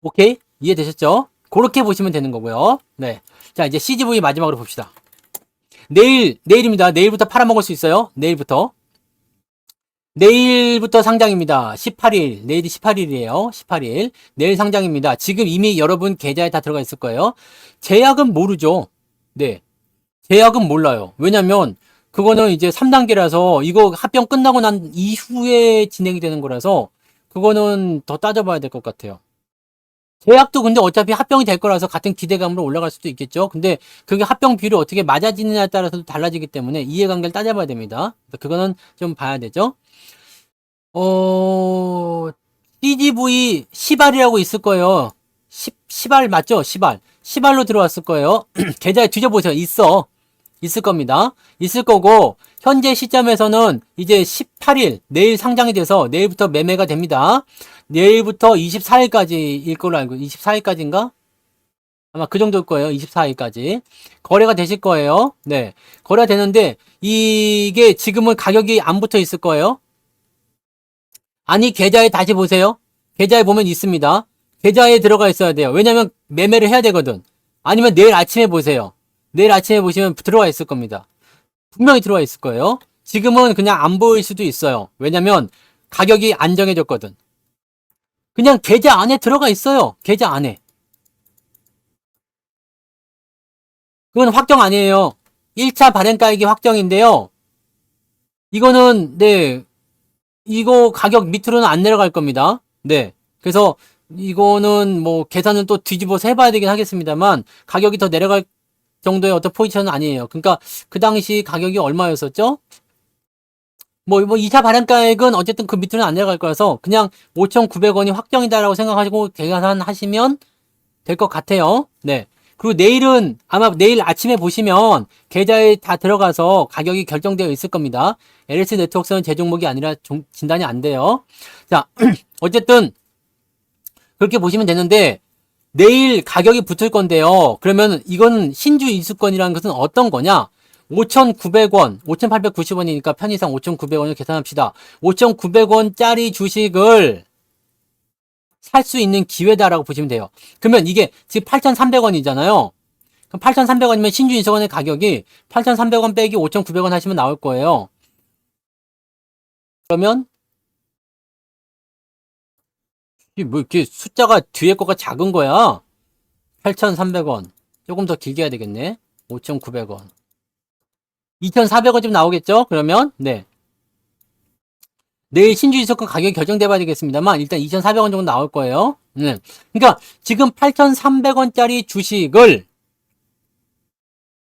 오케이? 이해되셨죠? 그렇게 보시면 되는 거고요. 네. 자, 이제 CGV 마지막으로 봅시다. 내일입니다. 내일부터 팔아먹을 수 있어요. 내일부터 상장입니다. 18일. 내일이 18일이에요. 18일. 내일 상장입니다. 지금 이미 여러분 계좌에 다 들어가 있을 거예요. 제약은 모르죠. 네. 제약은 몰라요. 왜냐면 그거는 이제 3단계라서 이거 합병 끝나고 난 이후에 진행이 되는 거라서 그거는 더 따져봐야 될 것 같아요. 제약도 근데 어차피 합병이 될 거라서 같은 기대감으로 올라갈 수도 있겠죠. 근데 그게 합병 비율이 어떻게 맞아지느냐에 따라서도 달라지기 때문에 이해관계를 따져봐야 됩니다. 그거는 좀 봐야 되죠. CGV 시발이라고 있을 거예요. 시발 맞죠? 시발로 들어왔을 거예요. 계좌에 뒤져보세요. 있을 겁니다. 있을 거고 현재 시점에서는 이제 18일 내일 상장이 돼서 내일부터 매매가 됩니다. 내일부터 24일까지일 걸로 알고 24일까지인가? 아마 그 정도일 거예요. 24일까지 거래가 되실 거예요. 네, 거래가 되는데 이게 지금은 가격이 안 붙어 있을 거예요. 아니 계좌에 다시 보세요. 계좌에 보면 있습니다. 계좌에 들어가 있어야 돼요. 왜냐면 매매를 해야 되거든. 아니면 내일 아침에 보세요. 내일 아침에 보시면 들어와 있을 겁니다. 분명히 들어와 있을 거예요. 지금은 그냥 안 보일 수도 있어요. 왜냐면 가격이 안정해졌거든. 그냥 계좌 안에 들어가 있어요. 계좌 안에. 그건 확정 아니에요. 1차 발행가액이 확정인데요. 이거는 네, 이거 가격 밑으로는 안 내려갈 겁니다. 네. 그래서 이거는 뭐 계산은 또 뒤집어서 해봐야 되긴 하겠습니다만 가격이 더 내려갈 정도의 어떤 포지션은 아니에요. 그러니까 그 당시 가격이 얼마였었죠? 뭐 2차 발행가액은 어쨌든 그 밑으로는 안 내려갈 거라서 그냥 5,900원이 확정이다라고 생각하시고 계산하시면 될 것 같아요. 네. 그리고 내일은 아마 내일 아침에 보시면 계좌에 다 들어가서 가격이 결정되어 있을 겁니다. LS 네트워크는 제 종목이 아니라 진단이 안 돼요. 자, 어쨌든 그렇게 보시면 되는데 내일 가격이 붙을 건데요. 그러면 이건 신주 인수권이라는 것은 어떤 거냐? 5,900원, 5,890원이니까 편의상 5,900원을 계산합시다. 5,900원짜리 주식을 살 수 있는 기회다라고 보시면 돼요. 그러면 이게 지금 8,300원이잖아요. 그럼 8,300원이면 신주 인수권의 가격이 8,300원 빼기 5,900원 하시면 나올 거예요. 그러면 뭐 이렇게 숫자가 뒤에 거가 작은 거야. 8,300원. 조금 더 길게 해야 되겠네. 5,900원. 2,400원 좀 나오겠죠? 그러면 네. 내일 신주 인수권 가격이 결정돼 봐야 되겠습니다만 일단 2,400원 정도 나올 거예요. 그러니까 지금 8,300원짜리 주식을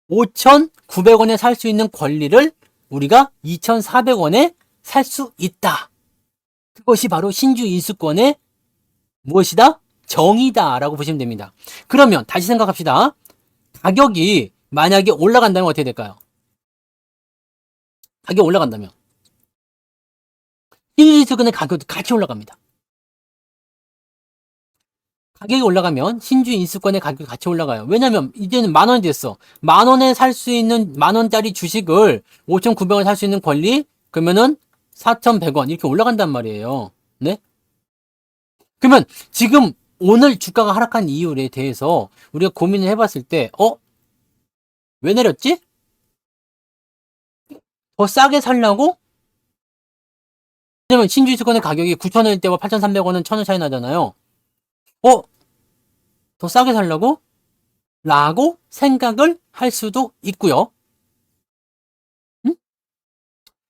5,900원에 살 수 있는 권리를 우리가 2,400원에 살 수 있다. 그것이 바로 신주 인수권의 무엇이다? 정의다라고 보시면 됩니다. 그러면 다시 생각합시다. 가격이 만약에 올라간다면 어떻게 될까요? 가격이 올라간다면 신주 인수권의 가격도 같이 올라갑니다. 가격이 올라가면 신주 인수권의 가격이 같이 올라가요. 왜냐면 이제는 10,000원이 됐어. 10,000원에 살 수 있는 10,000원짜리 주식을 5,900원 살 수 있는 권리? 그러면은 4,100원 이렇게 올라간단 말이에요. 네? 그러면 지금 오늘 주가가 하락한 이유에 대해서 우리가 고민을 해봤을 때, 왜 내렸지? 더 싸게 살려고? 왜냐면 신주이 수건의 가격이 9,000원일 때와 8,300원은 1,000원 차이 나잖아요. 더 싸게 살려고? 라고 생각을 할 수도 있고요. 응?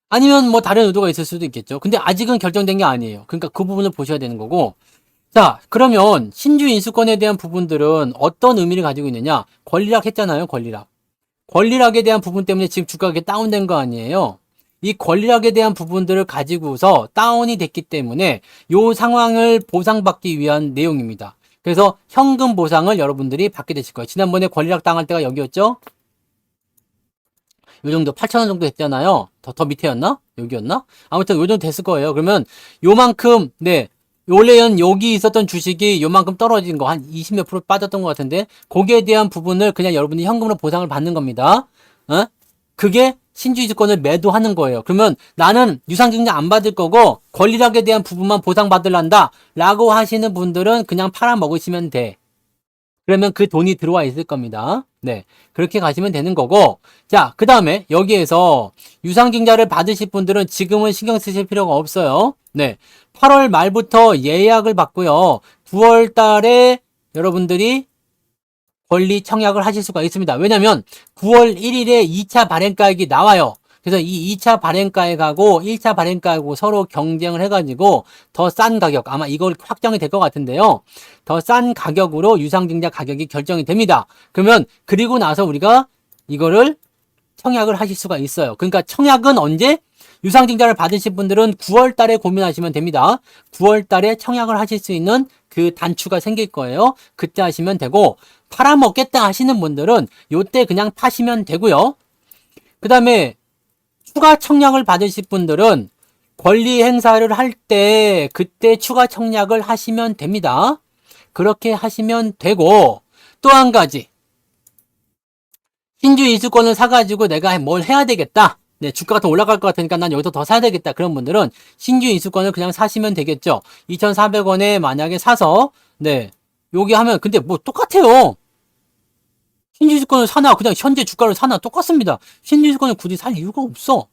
아니면 뭐 다른 의도가 있을 수도 있겠죠. 근데 아직은 결정된 게 아니에요. 그러니까 그 부분을 보셔야 되는 거고. 자, 그러면 신주 인수권에 대한 부분들은 어떤 의미를 가지고 있느냐? 권리락 했잖아요, 권리락. 권리락에 대한 부분 때문에 지금 주가가 다운된 거 아니에요? 이 권리락에 대한 부분들을 가지고서 다운이 됐기 때문에 이 상황을 보상받기 위한 내용입니다. 그래서 현금 보상을 여러분들이 받게 되실 거예요. 지난번에 권리락 당할 때가 여기였죠? 요 정도 8,000원 정도 됐잖아요. 더 밑에였나? 여기였나? 아무튼 요 정도 됐을 거예요. 그러면 요만큼, 네. 원래는 여기 있었던 주식이 요만큼 떨어진 거, 한 20 몇 프로 빠졌던 것 같은데, 거기에 대한 부분을 그냥 여러분이 현금으로 보상을 받는 겁니다. 그게 신주주권을 매도하는 거예요. 그러면 나는 유상증자 안 받을 거고, 권리락에 대한 부분만 보상받으란다. 라고 하시는 분들은 그냥 팔아먹으시면 돼. 그러면 그 돈이 들어와 있을 겁니다. 네. 그렇게 가시면 되는 거고. 자, 그 다음에 여기에서 유상증자를 받으실 분들은 지금은 신경 쓰실 필요가 없어요. 네. 8월 말부터 예약을 받고요. 9월 달에 여러분들이 권리 청약을 하실 수가 있습니다. 왜냐면 9월 1일에 2차 발행가액이 나와요. 그래서 이 2차 발행가액하고 1차 발행가액하고 서로 경쟁을 해가지고 더 싼 가격, 아마 이걸 확정이 될 것 같은데요. 더 싼 가격으로 유상증자 가격이 결정이 됩니다. 그러면 그리고 나서 우리가 이거를 청약을 하실 수가 있어요. 그러니까 청약은 언제? 유상증자를 받으실 분들은 9월 달에 고민하시면 됩니다. 9월 달에 청약을 하실 수 있는 그 단추가 생길 거예요. 그때 하시면 되고, 팔아먹겠다 하시는 분들은 요때 그냥 파시면 되고요. 그 다음에 추가 청약을 받으실 분들은 권리 행사를 할 때 그때 추가 청약을 하시면 됩니다. 그렇게 하시면 되고, 또 한 가지. 신주 인수권을 사가지고 내가 뭘 해야 되겠다. 네, 주가가 더 올라갈 것 같으니까 난 여기서 더 사야 되겠다. 그런 분들은 신주 인수권을 그냥 사시면 되겠죠. 2,400원에 만약에 사서, 네, 여기 하면, 근데 뭐 똑같아요. 신주 인수권을 사나, 그냥 현재 주가를 사나 똑같습니다. 신주 인수권을 굳이 살 이유가 없어.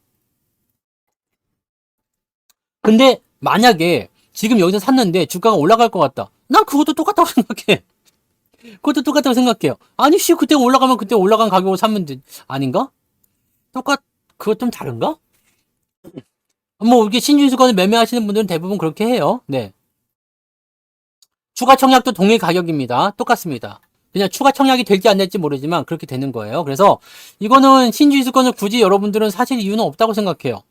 근데 만약에 지금 여기서 샀는데 주가가 올라갈 것 같다. 난 그것도 똑같다고 생각해. 그것도 똑같다고 생각해요. 아니, 그때 올라가면 그때 올라간 가격으로 사면 돼. 아닌가? 그거 좀 다른가? 뭐, 이렇게 신준수건을 매매하시는 분들은 대부분 그렇게 해요. 네. 추가 청약도 동일 가격입니다. 똑같습니다. 그냥 추가 청약이 될지 안 될지 모르지만 그렇게 되는 거예요. 그래서 이거는 신준수건을 굳이 여러분들은 사실 이유는 없다고 생각해요.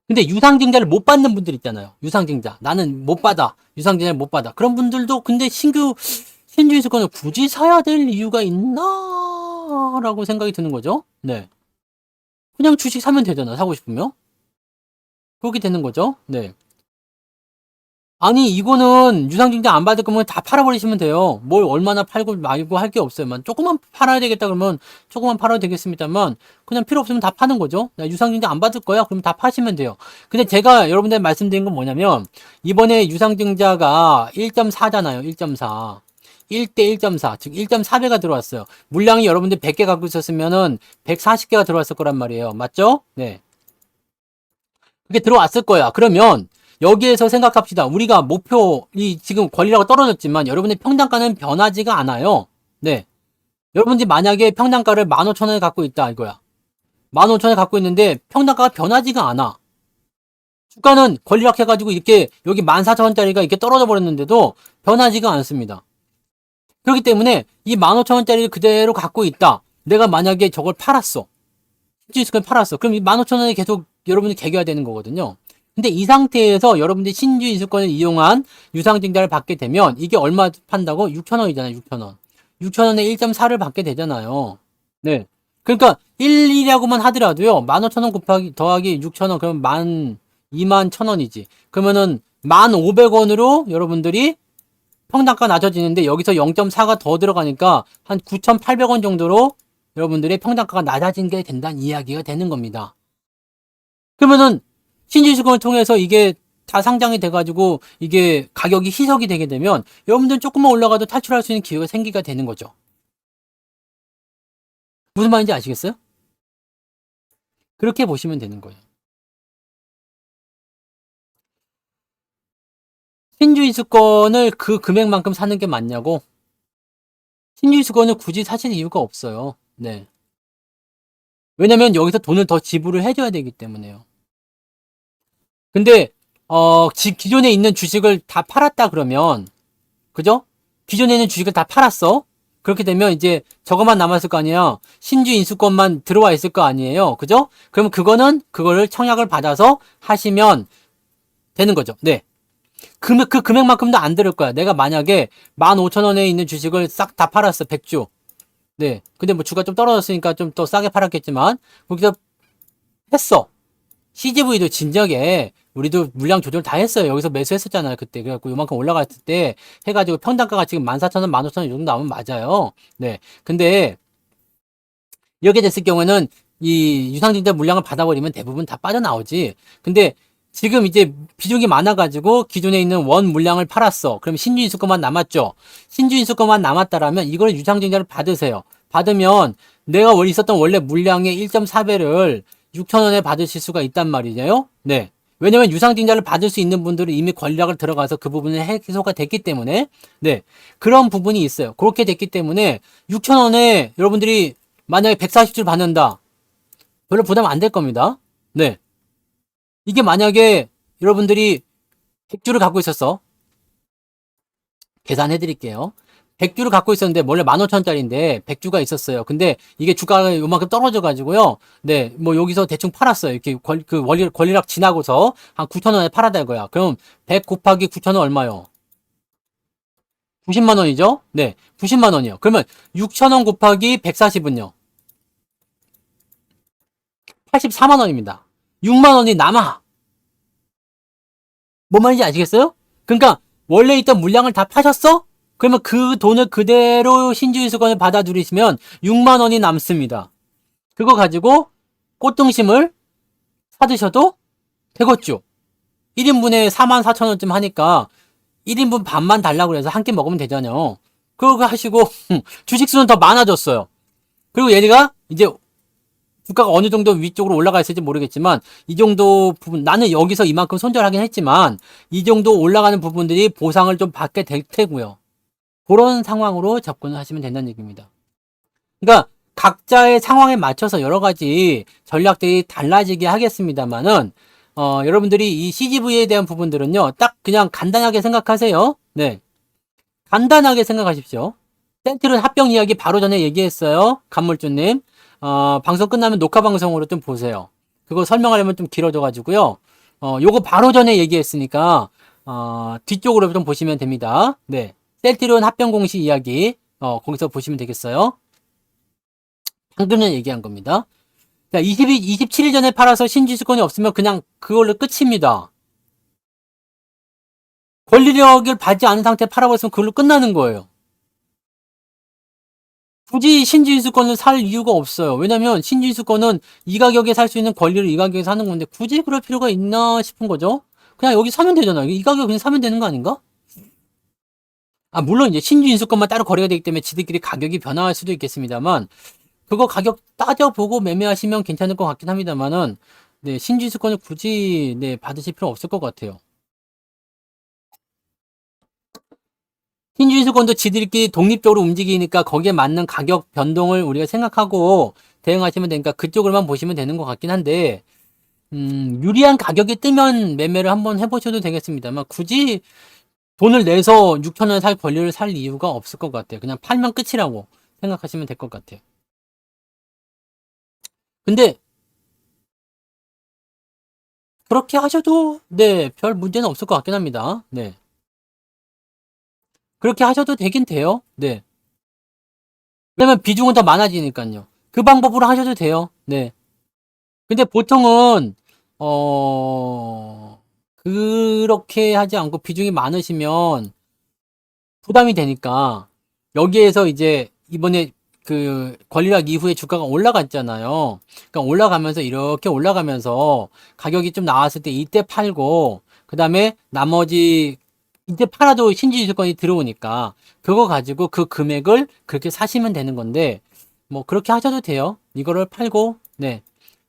근데 유상증자를 못 받는 분들 있잖아요. 유상증자. 나는 못 받아. 유상증자를 못 받아. 그런 분들도 근데 신주인수권을 굳이 사야 될 이유가 있나? 라고 생각이 드는 거죠. 네. 그냥 주식 사면 되잖아. 사고 싶으면. 그렇게 되는 거죠. 네. 아니, 이거는 유상증자 안 받을 거면 다 팔아버리시면 돼요. 뭘 얼마나 팔고 말고 할 게 없어요. 조금만 팔아야 되겠다 그러면 조금만 팔아도 되겠습니다만 그냥 필요 없으면 다 파는 거죠. 나 유상증자 안 받을 거야. 그럼 다 파시면 돼요. 근데 제가 여러분들 말씀드린 건 뭐냐면 이번에 유상증자가 1.4잖아요. 1.4. 1대 1.4, 즉 1.4배가 들어왔어요. 물량이 여러분들 100개 갖고 있었으면은 140개가 들어왔을 거란 말이에요. 맞죠? 네. 그게 들어왔을 거야. 그러면 여기에서 생각합시다. 우리가 목표이 지금 권리라고 떨어졌지만 여러분의 평단가는 변하지가 않아요. 네. 여러분들이 만약에 평단가를 15,000원에 갖고 있다 이거야. 15,000원에 갖고 있는데 평단가가 변하지가 않아. 주가는 권리락 해가지고 이렇게 여기 14,000원짜리가 이렇게 떨어져 버렸는데도 변하지가 않습니다. 그렇기 때문에 이 15,000원짜리를 그대로 갖고 있다. 내가 만약에 저걸 팔았어. 신주이수권을 팔았어. 그럼 이 15,000원에 계속 여러분이 개겨야 되는 거거든요. 근데 이 상태에서 여러분들이 신주이수권을 이용한 유상증자를 받게 되면 이게 얼마 판다고? 6,000원이잖아요. 6,000원. 6,000원에 1.4를 받게 되잖아요. 네. 그러니까 1이라고만 하더라도요. 15,000원 곱하기 더하기 6,000원 그러면 21,000원이지. 그러면은 1,500원으로 여러분들이 평단가 낮아지는데 여기서 0.4가 더 들어가니까 한 9,800원 정도로 여러분들의 평단가가 낮아진 게 된다는 이야기가 되는 겁니다. 그러면은 신주주권을 통해서 이게 다 상장이 돼가지고 이게 가격이 희석이 되게 되면 여러분들은 조금만 올라가도 탈출할 수 있는 기회가 생기게 되는 거죠. 무슨 말인지 아시겠어요? 그렇게 보시면 되는 거예요. 신주주권을 그 금액만큼 사는 게 맞냐고? 신주주권을 굳이 사실 이유가 없어요. 네. 왜냐면 여기서 돈을 더 지불을 해줘야 되기 때문에요. 근데 기존에 있는 주식을 다 팔았다 그러면, 그죠? 기존에 있는 주식을 다 팔았어. 그렇게 되면 이제 저것만 남았을 거 아니에요. 신주 인수권만 들어와 있을 거 아니에요. 그죠? 그러면 그거를 청약을 받아서 하시면 되는 거죠. 네. 그 금액만큼도 안 들을 거야. 내가 만약에 15,000원에 있는 주식을 싹 다 팔았어. 100주. 네. 근데 뭐 주가 좀 떨어졌으니까 좀 더 싸게 팔았겠지만, 거기서 했어. CGV도 진작에 우리도 물량 조절 다 했어요. 여기서 매수했었잖아요. 그때. 그래갖고 요만큼 올라갔을 때 해가지고 평단가가 지금 14,000원, 15,000원 이 정도 나오면 맞아요. 네. 근데 이렇게 됐을 경우에는 이 유상증자 물량을 받아버리면 대부분 다 빠져나오지. 근데 지금 이제 비중이 많아가지고 기존에 있는 원 물량을 팔았어. 그럼 신주인수 것만 남았죠. 신주인수 것만 남았다라면 이걸 유상증자를 받으세요. 받으면 내가 있었던 원래 물량의 1.4배를 6,000원에 받으실 수가 있단 말이에요. 네. 왜냐면 유상증자를 받을 수 있는 분들은 이미 권리락을 들어가서 그 부분은 해소가 됐기 때문에, 네. 그런 부분이 있어요. 그렇게 됐기 때문에 6,000원에 여러분들이 만약에 140줄 받는다. 별로 부담 안 될 겁니다. 네. 이게 만약에 여러분들이 100주를 갖고 있었어. 계산해 드릴게요. 100주를 갖고 있었는데 원래 15,000원짜리인데 100주가 있었어요. 근데 이게 주가가 요만큼 떨어져 가지고요. 네. 뭐 여기서 대충 팔았어요. 이렇게 권리락 지나고서 한 9,000원에 팔았다 이거야. 그럼 100 곱하기 9,000원 얼마요? 90만 원이죠? 네. 90만 원이요. 그러면 6,000원 곱하기 140은요? 84만 원입니다. 6만 원이 남아. 뭔 말인지 아시겠어요? 그러니까 원래 있던 물량을 다 파셨어? 그러면 그 돈을 그대로 신주인수권을 받아 들이시면 6만 원이 남습니다. 그거 가지고 꽃등심을 사드셔도 되겠죠. 1인분에 44,000원쯤 하니까 1인분 반만 달라고 해서 한 끼 먹으면 되잖아요. 그거 하시고 주식수는 더 많아졌어요. 그리고 얘가 이제 주가가 어느 정도 위쪽으로 올라가 있을지 모르겠지만 이 정도 부분 나는 여기서 이만큼 손절하긴 했지만 이 정도 올라가는 부분들이 보상을 좀 받게 될 테고요. 그런 상황으로 접근을 하시면 된다는 얘기입니다. 그러니까 각자의 상황에 맞춰서 여러 가지 전략들이 달라지게 하겠습니다만은 여러분들이 이 CGV에 대한 부분들은요. 딱 그냥 간단하게 생각하세요. 네. 간단하게 생각하십시오. 센트럴 합병 이야기 바로 전에 얘기했어요. 간물주님. 방송 끝나면 녹화 방송으로 좀 보세요. 그거 설명하려면 좀 길어져가지고요. 요거 바로 전에 얘기했으니까, 뒤쪽으로 좀 보시면 됩니다. 네. 셀트리온 합병 공시 이야기, 거기서 보시면 되겠어요. 방금 전에 얘기한 겁니다. 자, 27일 전에 팔아서 신주주권이 없으면 그냥 그걸로 끝입니다. 권리력을 받지 않은 상태에 팔아버렸으면 그걸로 끝나는 거예요. 굳이 신주인수권을 살 이유가 없어요. 왜냐면 신주인수권은 이 가격에 살 수 있는 권리를 이 가격에 사는 건데 굳이 그럴 필요가 있나 싶은 거죠. 그냥 여기 사면 되잖아요. 이 가격에 그냥 사면 되는 거 아닌가? 물론 이제 신주인수권만 따로 거래가 되기 때문에 지들끼리 가격이 변화할 수도 있겠습니다만 그거 가격 따져보고 매매하시면 괜찮을 것 같긴 합니다만은 네, 신주인수권을 굳이 네, 받으실 필요 없을 것 같아요. 신주인수권도 지들끼리 독립적으로 움직이니까 거기에 맞는 가격 변동을 우리가 생각하고 대응하시면 되니까 그쪽으로만 보시면 되는 것 같긴 한데 유리한 가격이 뜨면 매매를 한번 해보셔도 되겠습니다만 굳이 돈을 내서 6,000원에 살 권리를 살 이유가 없을 것 같아요. 그냥 팔면 끝이라고 생각하시면 될 것 같아요. 근데 그렇게 하셔도 네, 별 문제는 없을 것 같긴 합니다. 네. 그렇게 하셔도 되긴 돼요. 네. 왜냐면 비중은 더 많아지니까요. 그 방법으로 하셔도 돼요. 네. 근데 보통은 그렇게 하지 않고 비중이 많으시면 부담이 되니까 여기에서 이제 이번에 그 권리락 이후에 주가가 올라갔잖아요. 그러니까 올라가면서 이렇게 올라가면서 가격이 좀 나왔을 때 이때 팔고 그다음에 나머지 이때 팔아도 신주주주권이 들어오니까 그거 가지고 그 금액을 그렇게 사시면 되는 건데 뭐 그렇게 하셔도 돼요. 이거를 팔고 네.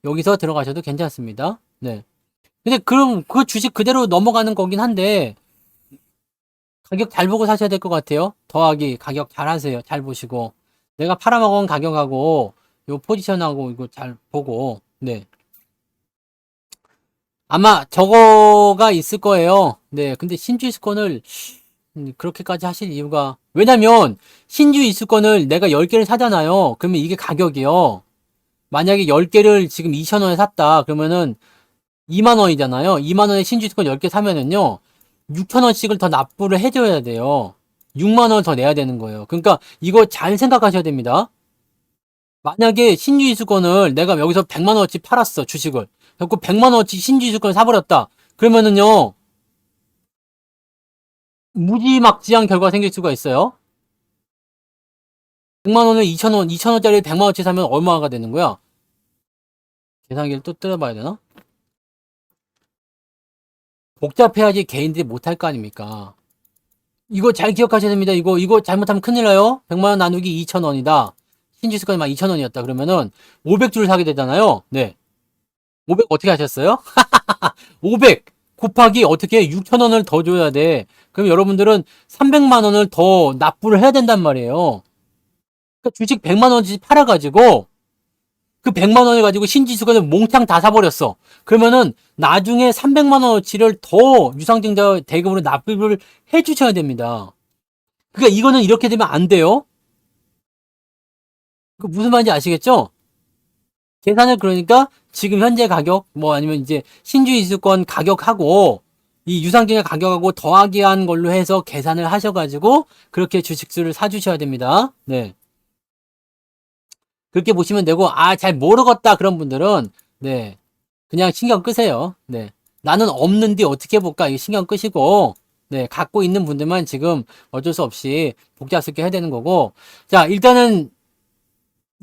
여기서 들어가셔도 괜찮습니다. 네. 근데 그럼 그 주식 그대로 넘어가는 거긴 한데 가격 잘 보고 사셔야 될 것 같아요. 더하기 가격 잘 하세요. 잘 보시고. 내가 팔아먹은 가격하고 요 포지션하고 이거 잘 보고. 네. 아마 저거가 있을 거예요. 네. 근데 신주 이수권을 그렇게까지 하실 이유가 왜냐면 신주 이수권을 내가 10개를 사잖아요. 그러면 이게 가격이요. 만약에 10개를 지금 2,000원에 샀다. 그러면은 2만 원이잖아요. 2만 원에 신주 이수권 10개 사면은요. 6,000원씩을 더 납부를 해줘야 돼요. 6만 원 더 내야 되는 거예요. 그러니까 이거 잘 생각하셔야 됩니다. 만약에 신주이수권을 내가 여기서 100만 원어치 팔았어, 주식을. 그래서 100만 원어치 신주이수권을 사버렸다. 그러면은요, 무지막지한 결과가 생길 수가 있어요. 100만 원을 2,000원, 2,000원짜리 100만 원어치 사면 얼마가 되는 거야? 계산기를 또 뜯어봐야 되나? 복잡해야지 개인들이 못할 거 아닙니까? 이거 잘 기억하셔야 됩니다. 이거 잘못하면 큰일 나요. 100만 원 나누기 2,000원이다. 신주수권이 막 2,000원이었다. 그러면은 500주를 사게 되잖아요. 네. 500 어떻게 하셨어요? 500 곱하기 어떻게 6,000원을 더 줘야 돼. 그럼 여러분들은 300만 원을 더 납부를 해야 된단 말이에요. 그러니까 주식 100만 원씩 팔아가지고 그 100만 원을 가지고 신지수권을 몽땅 다 사버렸어. 그러면은 나중에 300만 원어치를 더 유상증자 대금으로 납부를 해주셔야 됩니다. 그러니까 이거는 이렇게 되면 안 돼요. 그 무슨 말인지 아시겠죠? 계산을 그러니까 지금 현재 가격 뭐 아니면 이제 신주 이수권 가격하고 이 유상증자 가격하고 더하기 한 걸로 해서 계산을 하셔가지고 그렇게 주식수를 사주셔야 됩니다. 네. 그렇게 보시면 되고 잘 모르겠다 그런 분들은 네 그냥 신경 끄세요. 네. 나는 없는데 어떻게 해볼까 이 신경 끄시고 네 갖고 있는 분들만 지금 어쩔 수 없이 복잡스럽게 해야 되는 거고 자 일단은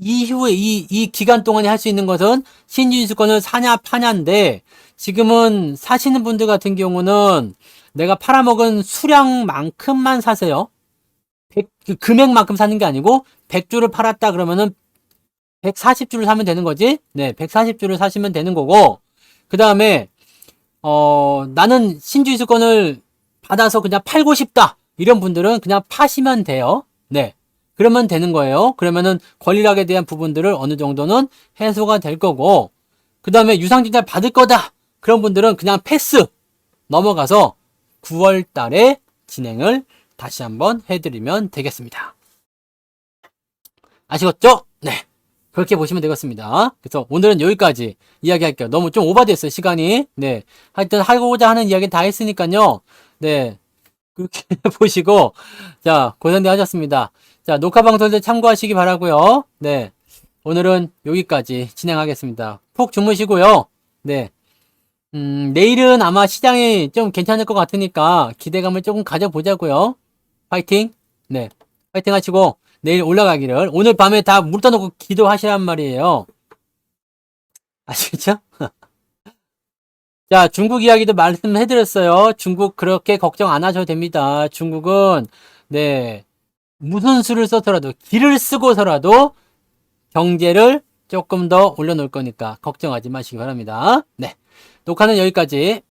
이후에 이 기간 동안에 할 수 있는 것은 신주인수권을 사냐 파냐인데 지금은 사시는 분들 같은 경우는 내가 팔아먹은 수량만큼만 사세요. 그 금액만큼 사는 게 아니고 100주를 팔았다 그러면은 140주를 사면 되는 거지. 네, 140주를 사시면 되는 거고 그 다음에 나는 신주인수권을 받아서 그냥 팔고 싶다 이런 분들은 그냥 파시면 돼요. 네. 그러면 되는 거예요. 그러면은 권리락에 대한 부분들을 어느 정도는 해소가 될 거고 그 다음에 유상증자 받을 거다 그런 분들은 그냥 패스 넘어가서 9월 달에 진행을 다시 한번 해드리면 되겠습니다. 아시겠죠? 네. 그렇게 보시면 되겠습니다. 그래서 오늘은 여기까지 이야기할게요. 너무 좀 오버됐어요, 시간이. 네. 하여튼 하고자 하는 이야기 다 했으니까요. 네. 그렇게 보시고, 자, 고생들 하셨습니다. 자, 녹화 방송들 참고하시기 바라고요. 네. 오늘은 여기까지 진행하겠습니다. 푹 주무시고요. 네. 내일은 아마 시장이 좀 괜찮을 것 같으니까 기대감을 조금 가져보자고요. 파이팅! 네. 파이팅 하시고, 내일 올라가기를. 오늘 밤에 다 물 떠놓고 기도하시란 말이에요. 아시겠죠? 자, 중국 이야기도 말씀해드렸어요. 중국 그렇게 걱정 안 하셔도 됩니다. 중국은, 네. 무슨 수를 써서라도, 기를 쓰고서라도 경제를 조금 더 올려놓을 거니까 걱정하지 마시기 바랍니다. 네. 녹화는 여기까지.